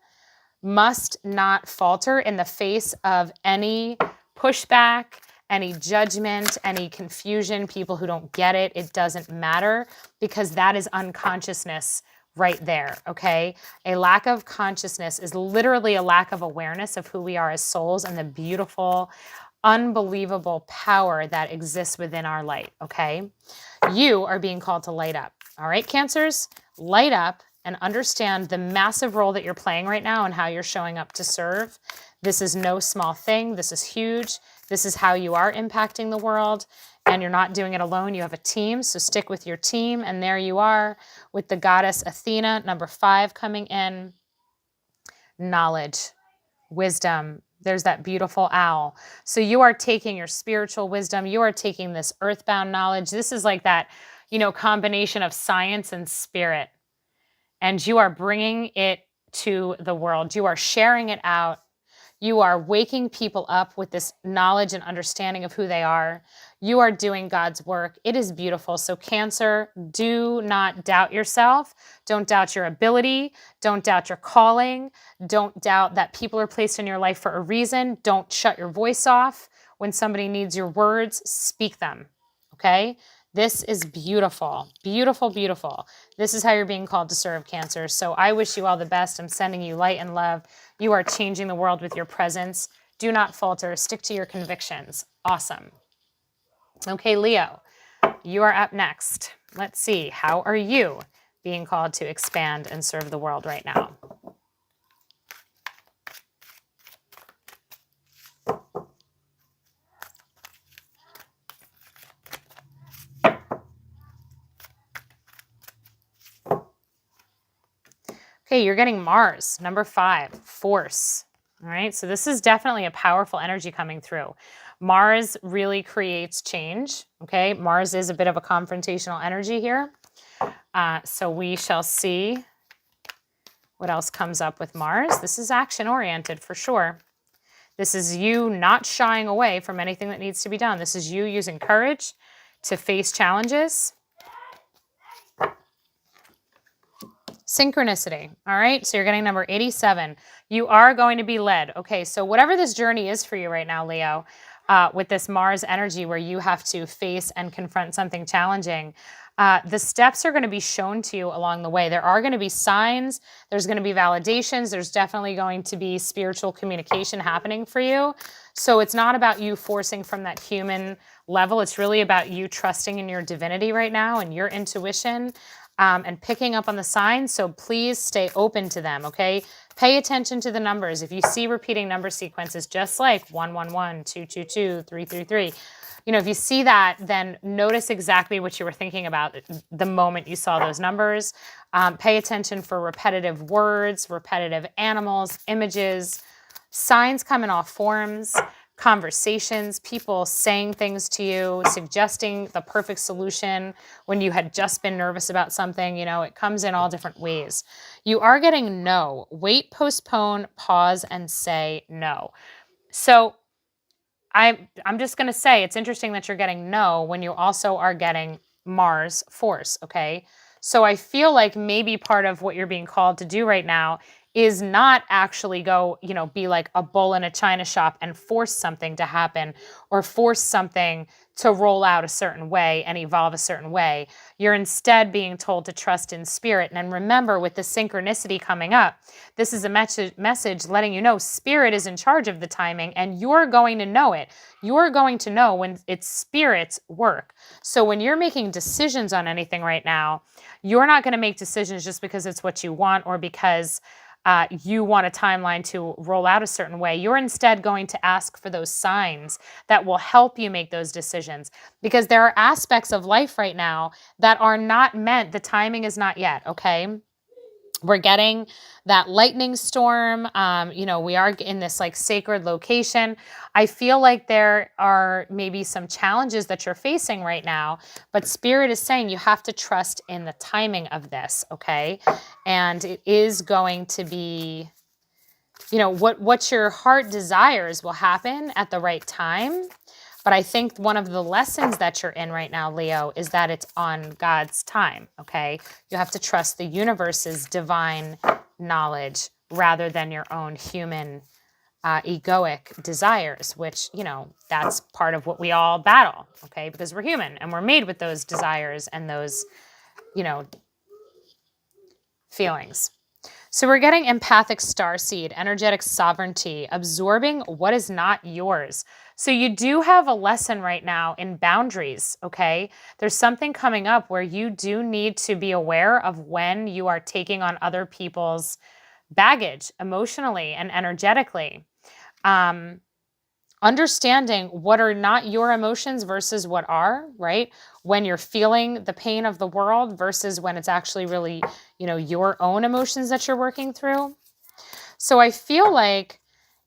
must not falter in the face of any pushback, any judgment, any confusion, people who don't get it. It doesn't matter, because that is unconsciousness right there, okay? A lack of consciousness is literally a lack of awareness of who we are as souls and the beautiful, unbelievable power that exists within our light, okay? You are being called to light up, all right, Cancers? Light up and understand the massive role that you're playing right now and how you're showing up to serve. This is no small thing. This is huge. This is how you are impacting the world, and you're not doing it alone. You have a team, so stick with your team. And there you are with the goddess Athena, number 5 coming in. Knowledge, wisdom. There's that beautiful owl. So you are taking your spiritual wisdom. You are taking this earthbound knowledge. This is like that, you know, combination of science and spirit. And you are bringing it to the world. You are sharing it out. You are waking people up with this knowledge and understanding of who they are. You are doing God's work. It is beautiful. So Cancer, do not doubt yourself. Don't doubt your ability. Don't doubt your calling. Don't doubt that people are placed in your life for a reason. Don't shut your voice off. When somebody needs your words, speak them, okay? This is beautiful, beautiful, beautiful. This is how you're being called to serve, Cancer. So I wish you all the best. I'm sending you light and love. You are changing the world with your presence. Do not falter. Stick to your convictions. Awesome. Okay, Leo, you are up next. Let's see. How are you being called to expand and serve the world right now? Okay, you're getting Mars, number 5, force. All right, so this is definitely a powerful energy coming through. Mars really creates change, okay? Mars is a bit of a confrontational energy here. So we shall see what else comes up with Mars. This is action-oriented for sure. This is you not shying away from anything that needs to be done. This is you using courage to face challenges. Synchronicity. All right. So you're getting number 87. You are going to be led. Okay. So whatever this journey is for you right now, Leo, with this Mars energy where you have to face and confront something challenging, the steps are going to be shown to you along the way. There are going to be signs. There's going to be validations. There's definitely going to be spiritual communication happening for you. So it's not about you forcing from that human level. It's really about you trusting in your divinity right now and your intuition. And picking up on the signs, so please stay open to them, okay? Pay attention to the numbers. If you see repeating number sequences, just like 111, 222, 333, if you see that, then notice exactly what you were thinking about the moment you saw those numbers. Pay attention for repetitive words, repetitive animals, images, signs come in all forms. Conversations, people saying things to you, suggesting the perfect solution when you had just been nervous about something. It comes in all different ways. You are getting no. Wait, postpone, pause, and say no. So I'm just going to say it's interesting that you're getting no when you also are getting Mars force, okay? So I feel like maybe part of what you're being called to do right now is not actually go, be like a bull in a china shop and force something to happen or force something to roll out a certain way and evolve a certain way. You're instead being told to trust in spirit. And remember, with the synchronicity coming up, this is a message letting you know spirit is in charge of the timing and you're going to know it. You're going to know when it's spirit's work. So when you're making decisions on anything right now, you're not going to make decisions just because it's what you want or because you want a timeline to roll out a certain way. You're instead going to ask for those signs that will help you make those decisions because there are aspects of life right now that are not meant. The timing is not yet, okay? We're getting that lightning storm. We are in this like sacred location. I feel like there are maybe some challenges that you're facing right now, but Spirit is saying you have to trust in the timing of this, okay? And it is going to be, what your heart desires will happen at the right time. But I think one of the lessons that you're in right now, Leo, is that it's on God's time, okay? You have to trust the universe's divine knowledge rather than your own human egoic desires, which, that's part of what we all battle, okay? Because we're human and we're made with those desires and those, feelings. So we're getting empathic starseed, energetic sovereignty, absorbing what is not yours. So you do have a lesson right now in boundaries, okay? There's something coming up where you do need to be aware of when you are taking on other people's baggage emotionally and energetically. Understanding what are not your emotions versus what are, right? When you're feeling the pain of the world versus when it's actually really, your own emotions that you're working through. So I feel like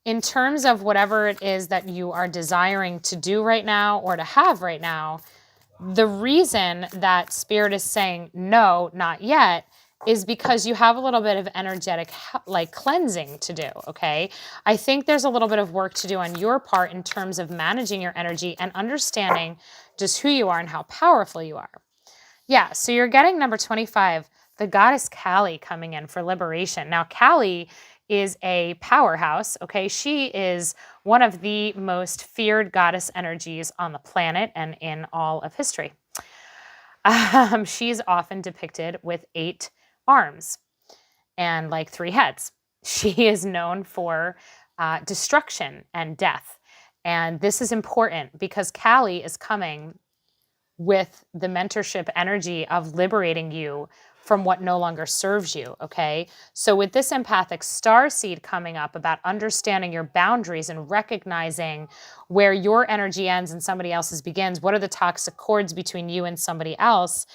in terms of whatever it is that you are desiring to do right now or to have right now, the reason that Spirit is saying no, not yet, is because you have a little bit of energetic cleansing to do, okay? I think there's a little bit of work to do on your part in terms of managing your energy and understanding just who you are and how powerful you are. Yeah, so you're getting number 25, the goddess Kali coming in for liberation. Now, Kali is a powerhouse, okay? She is one of the most feared goddess energies on the planet and in all of history. She's often depicted with 8 arms and 3 heads. She is known for destruction and death. And this is important because Kali is coming with the mentorship energy of liberating you from what no longer serves you, okay? So with this empathic starseed coming up about understanding your boundaries and recognizing where your energy ends and somebody else's begins, what are the toxic cords between you and somebody else?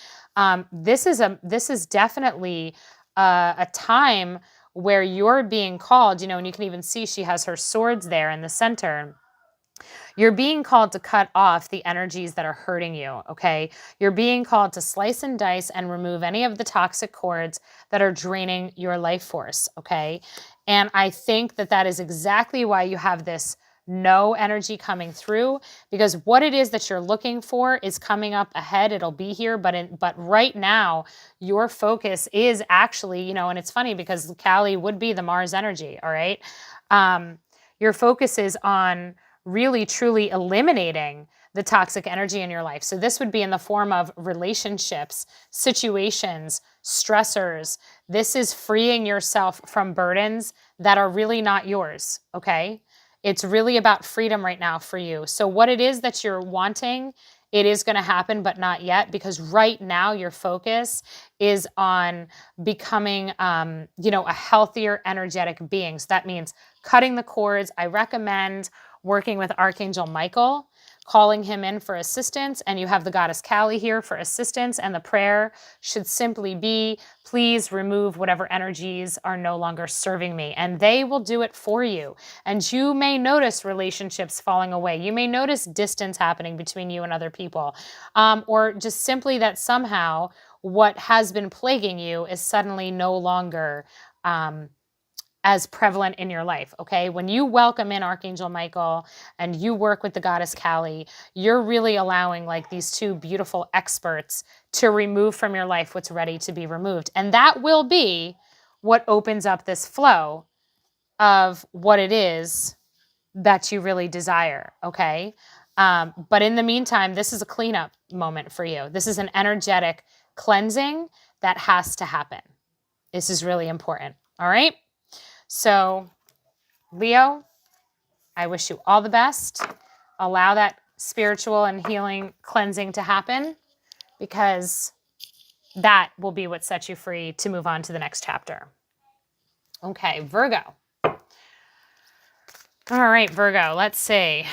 This is definitely a time where you're being called, and you can even see she has her swords there in the center. You're being called to cut off the energies that are hurting you, okay? You're being called to slice and dice and remove any of the toxic cords that are draining your life force, okay? And I think that that is exactly why you have this no energy coming through, because what it is that you're looking for is coming up ahead. It'll be here, but right now your focus is actually, you know, and it's funny because Cali would be the Mars energy, all right? Your focus is on really truly eliminating the toxic energy in your life. So this would be in the form of relationships, situations, stressors. This is freeing yourself from burdens that are really not yours, okay? It's really about freedom right now for you. So what it is that you're wanting, it is going to happen, but not yet, because right now your focus is on becoming, you know, a healthier energetic being. So that means cutting the cords. I recommend working with Archangel Michael, calling him in for assistance, and you have the goddess Kali here for assistance, and the prayer should simply be, please remove whatever energies are no longer serving me, and they will do it for you. And you may notice relationships falling away. You may notice distance happening between you and other people, or just simply that somehow what has been plaguing you is suddenly no longer as prevalent in your life, okay? When you welcome in Archangel Michael and you work with the goddess Kali, you're really allowing like these two beautiful experts to remove from your life what's ready to be removed. And that will be what opens up this flow of what it is that you really desire, okay? But in the meantime, this is a cleanup moment for you. This is an energetic cleansing that has to happen. This is really important, all right? So, Leo, I wish you all the best. Allow that spiritual and healing cleansing to happen, because that will be what sets you free to move on to the next chapter. Okay, Virgo. All right, Virgo, let's see.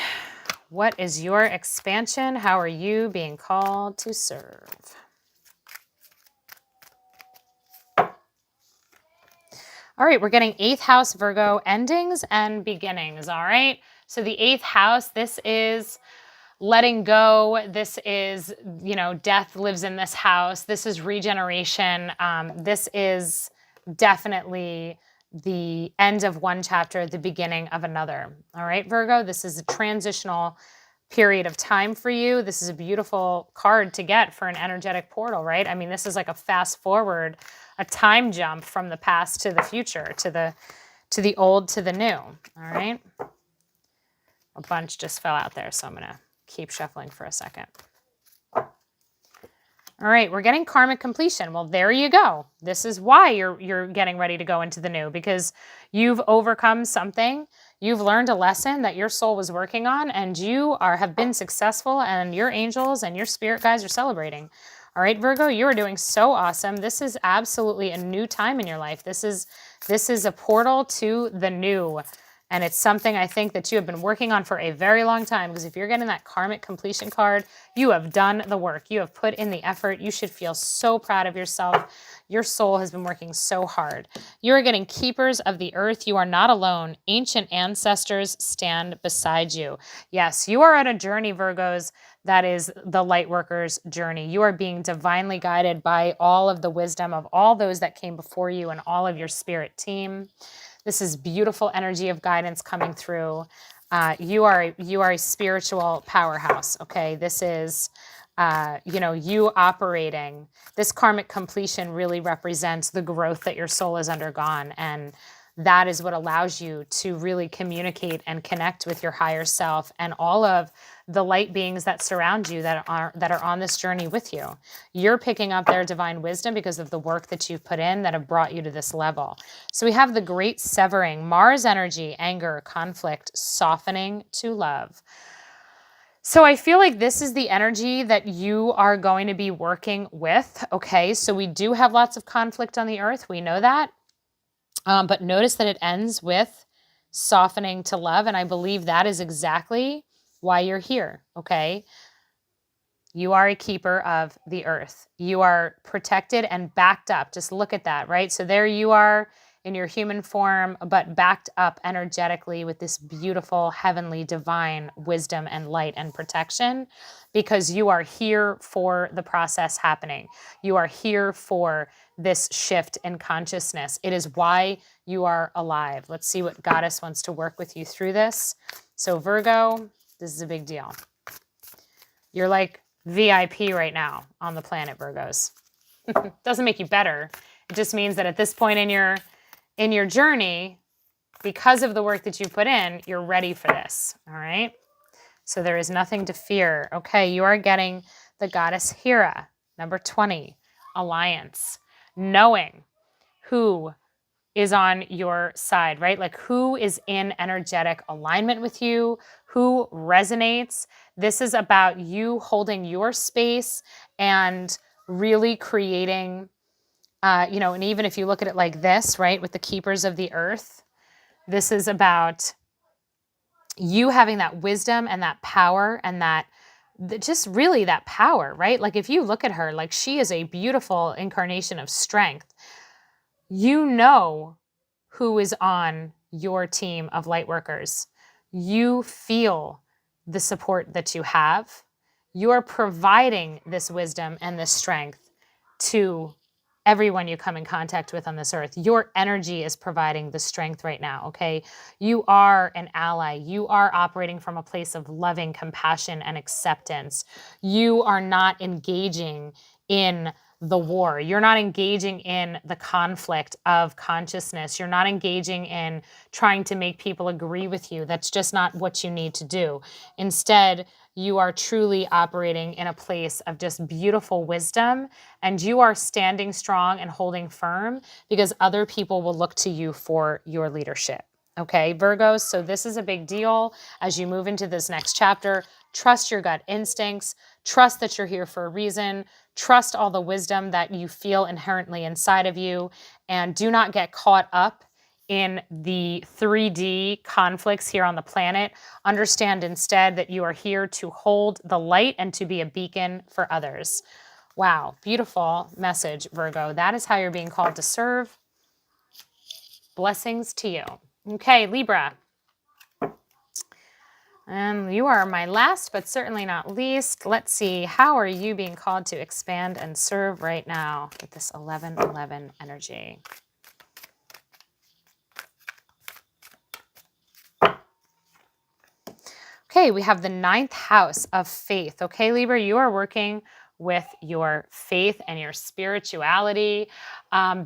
What is your expansion? How are you being called to serve? All right, we're getting 8th house, Virgo, endings and beginnings, all right? So the 8th house, this is letting go. This is, you know, death lives in this house. This is regeneration. This is definitely the end of one chapter, the beginning of another, all right, Virgo? This is a transitional period of time for you. This is a beautiful card to get for an energetic portal, right? I mean, this is like a fast forward, a time jump from the past to the future, to the old to the new, all right? A bunch just fell out there, so I'm going to keep shuffling for a second. All right, we're getting karmic completion. Well, there you go. This is why you're getting ready to go into the new, because you've overcome something. You've learned a lesson that your soul was working on, and you have been successful, and your angels and your spirit guides are celebrating. All right, Virgo, you are doing so awesome. This is absolutely a new time in your life. This is a portal to the new. And it's something I think that you have been working on for a very long time, because if you're getting that karmic completion card, you have done the work. You have put in the effort. You should feel so proud of yourself. Your soul has been working so hard. You are getting keepers of the earth. You are not alone. Ancient ancestors stand beside you. Yes, you are on a journey, Virgos. That is the light workers' journey. You are being divinely guided by all of the wisdom of all those that came before you and all of your spirit team. This is beautiful energy of guidance coming through. You are a spiritual powerhouse, okay? This is, you know, you operating. This karmic completion really represents the growth that your soul has undergone, and that is what allows you to really communicate and connect with your higher self and all of the light beings that surround you that are on this journey with you. You're picking up their divine wisdom because of the work that you've put in that have brought you to this level. So we have the great severing, Mars energy, anger, conflict, softening to love. So I feel like this is the energy that you are going to be working with, okay? So we do have lots of conflict on the earth. We know that. But notice that it ends with softening to love. And I believe that is exactly why you're here, okay? You are a keeper of the earth. You are protected and backed up. Just look at that, right? So there you are in your human form, but backed up energetically with this beautiful, heavenly, divine wisdom and light and protection, because you are here for the process happening. You are here for this shift in consciousness. It is why you are alive. Let's see what Goddess wants to work with you through this. So Virgo, this is a big deal. You're like VIP right now on the planet, Virgos. Doesn't make you better. It just means that at this point in your journey, because of the work that you put in, you're ready for this, all right? So there is nothing to fear. Okay, you are getting the Goddess Hera, number 20, alliance, knowing who is on your side, right? Like who is in energetic alignment with you, who resonates. This is about you holding your space and really creating, and even if you look at it like this, right, with the keepers of the earth, this is about you having that wisdom and that power and that just really that power, right? Like if you look at her, like she is a beautiful incarnation of strength. You know who is on your team of light workers. You feel the support that you have. You're providing this wisdom and this strength to everyone you come in contact with on this earth. Your energy is providing the strength right now, okay? You are an ally. You are operating from a place of loving compassion and acceptance. You are not engaging in the war. You're not engaging in the conflict of consciousness. You're not engaging in trying to make people agree with you. That's just not what you need to do. Instead, you are truly operating in a place of just beautiful wisdom, and you are standing strong and holding firm because other people will look to you for your leadership. Okay, Virgos, so this is a big deal as you move into this next chapter. Trust your gut instincts. Trust that you're here for a reason. Trust all the wisdom that you feel inherently inside of you, and do not get caught up in the 3D conflicts here on the planet. Understand instead that you are here to hold the light and to be a beacon for others. Wow, beautiful message, Virgo. That is how you're being called to serve. Blessings to you. Okay, Libra. And you are my last, but certainly not least. Let's see, how are you being called to expand and serve right now with this 11-11 energy? Okay, we have the 9th house of faith. Okay, Libra, you are working with your faith and your spirituality.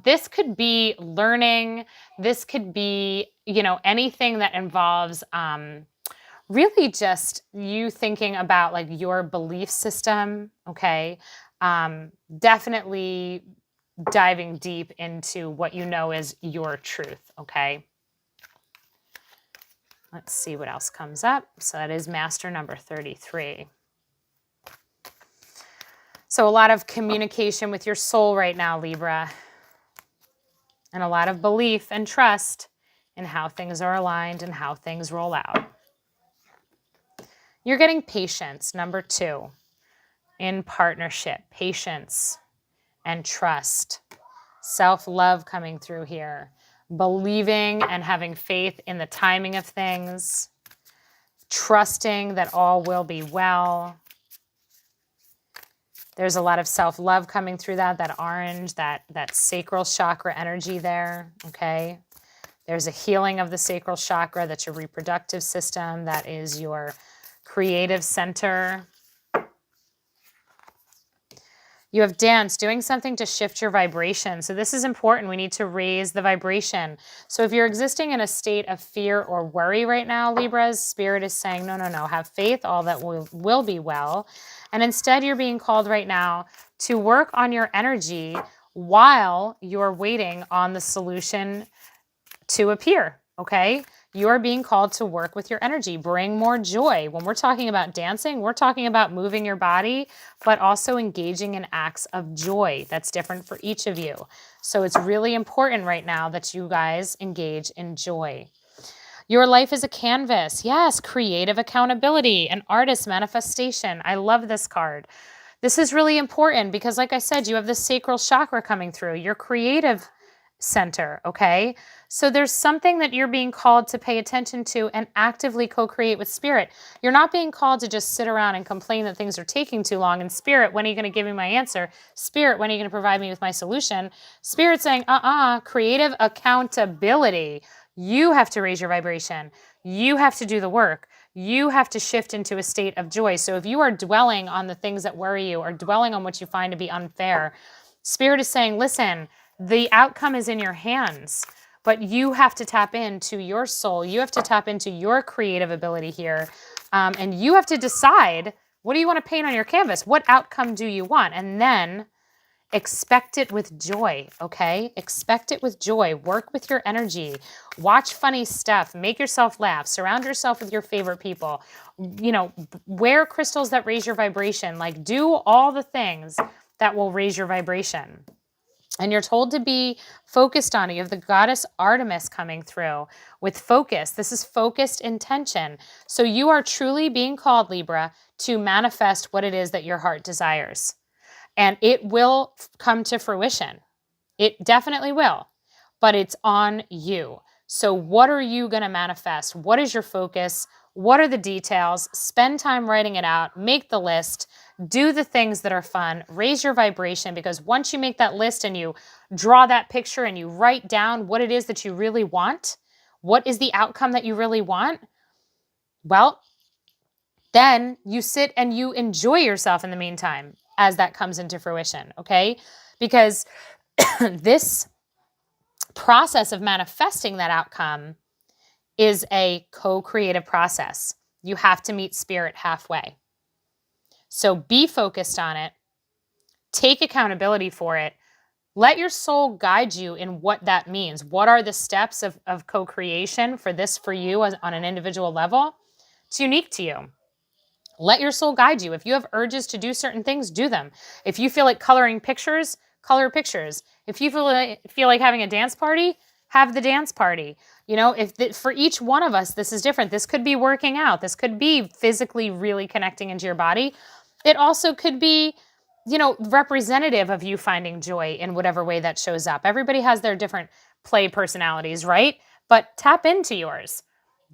This could be learning. This could be, anything that involves really just you thinking about like your belief system. Okay, definitely diving deep into what you know is your truth. Okay. Let's see what else comes up. So that is master number 33. So a lot of communication with your soul right now, Libra. And a lot of belief and trust in how things are aligned and how things roll out. You're getting patience, number 2. In partnership, patience and trust. Self-love coming through here. Believing and having faith in the timing of things, trusting that all will be well. There's a lot of self-love coming through that orange, that sacral chakra energy there, okay? There's a healing of the sacral chakra. That's your reproductive system. That is your creative center. You have dance, doing something to shift your vibration. So this is important. We need to raise the vibration. So if you're existing in a state of fear or worry right now, Libras, Spirit is saying, no, have faith, all that will be well. And instead, you're being called right now to work on your energy while you're waiting on the solution to appear, okay? You're being called to work with your energy. Bring more joy. When we're talking about dancing, we're talking about moving your body, but also engaging in acts of joy. That's different for each of you. So it's really important right now that you guys engage in joy. Your life is a canvas. Yes, creative accountability, an artist manifestation. I love this card. This is really important because, like I said, you have the sacral chakra coming through. Your creative center, okay? So there's something that you're being called to pay attention to and actively co-create with spirit. You're not being called to just sit around and complain that things are taking too long. And spirit, when are you going to give me my answer? Spirit, when are you going to provide me with my solution? Spirit saying, creative accountability. You have to raise your vibration. You have to do the work. You have to shift into a state of joy. So if you are dwelling on the things that worry you or dwelling on what you find to be unfair, spirit is saying, listen, the outcome is in your hands, but you have to tap into your soul. You have to tap into your creative ability here. And you have to decide, what do you want to paint on your canvas? What outcome do you want? And then expect it with joy, okay? Expect it with joy. Work with your energy. Watch funny stuff. Make yourself laugh. Surround yourself with your favorite people. You know, wear crystals that raise your vibration. Like, do all the things that will raise your vibration. And you're told to be focused on it. You have the goddess Artemis coming through with focus. This is focused intention. So you are truly being called, Libra, to manifest what it is that your heart desires. And it will come to fruition. It definitely will. But it's on you. So what are you going to manifest? What is your focus? What are the details? Spend time writing it out. Make the list. Do the things that are fun. Raise your vibration, because once you make that list and you draw that picture and you write down what it is that you really want, what is the outcome that you really want? Well, then you sit and you enjoy yourself in the meantime as that comes into fruition, okay? Because this process of manifesting that outcome is a co-creative process. You have to meet spirit halfway. So be focused on it. Take accountability for it. Let your soul guide you in what that means. What are the steps of co-creation for this for you on an individual level? It's unique to you. Let your soul guide you. If you have urges to do certain things, do them. If you feel like coloring pictures, color pictures. If you feel like having a dance party, have the dance party. You know, for each one of us, this is different. This could be working out. This could be physically really connecting into your body. It also could be, you know, representative of you finding joy in whatever way that shows up. Everybody has their different play personalities, right? But tap into yours.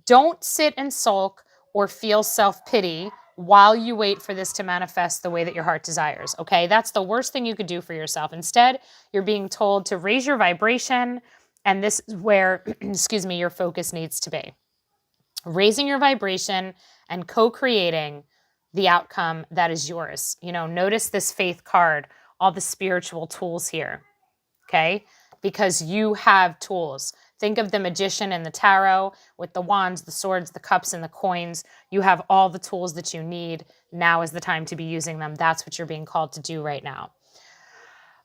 Don't sit and sulk or feel self-pity while you wait for this to manifest the way that your heart desires, okay? That's the worst thing you could do for yourself. Instead, you're being told to raise your vibration, and this is where, excuse me, your focus needs to be. Raising your vibration and co-creating the outcome that is yours. You know, notice this faith card, all the spiritual tools here, okay? Because you have tools. Think of the magician and the tarot with the wands, the swords, the cups, and the coins. You have all the tools that you need. Now is the time to be using them. That's what you're being called to do right now.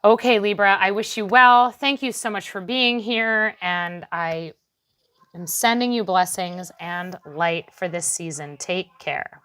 Okay, Libra, I wish you well. Thank you so much for being here. And I am sending you blessings and light for this season. Take care.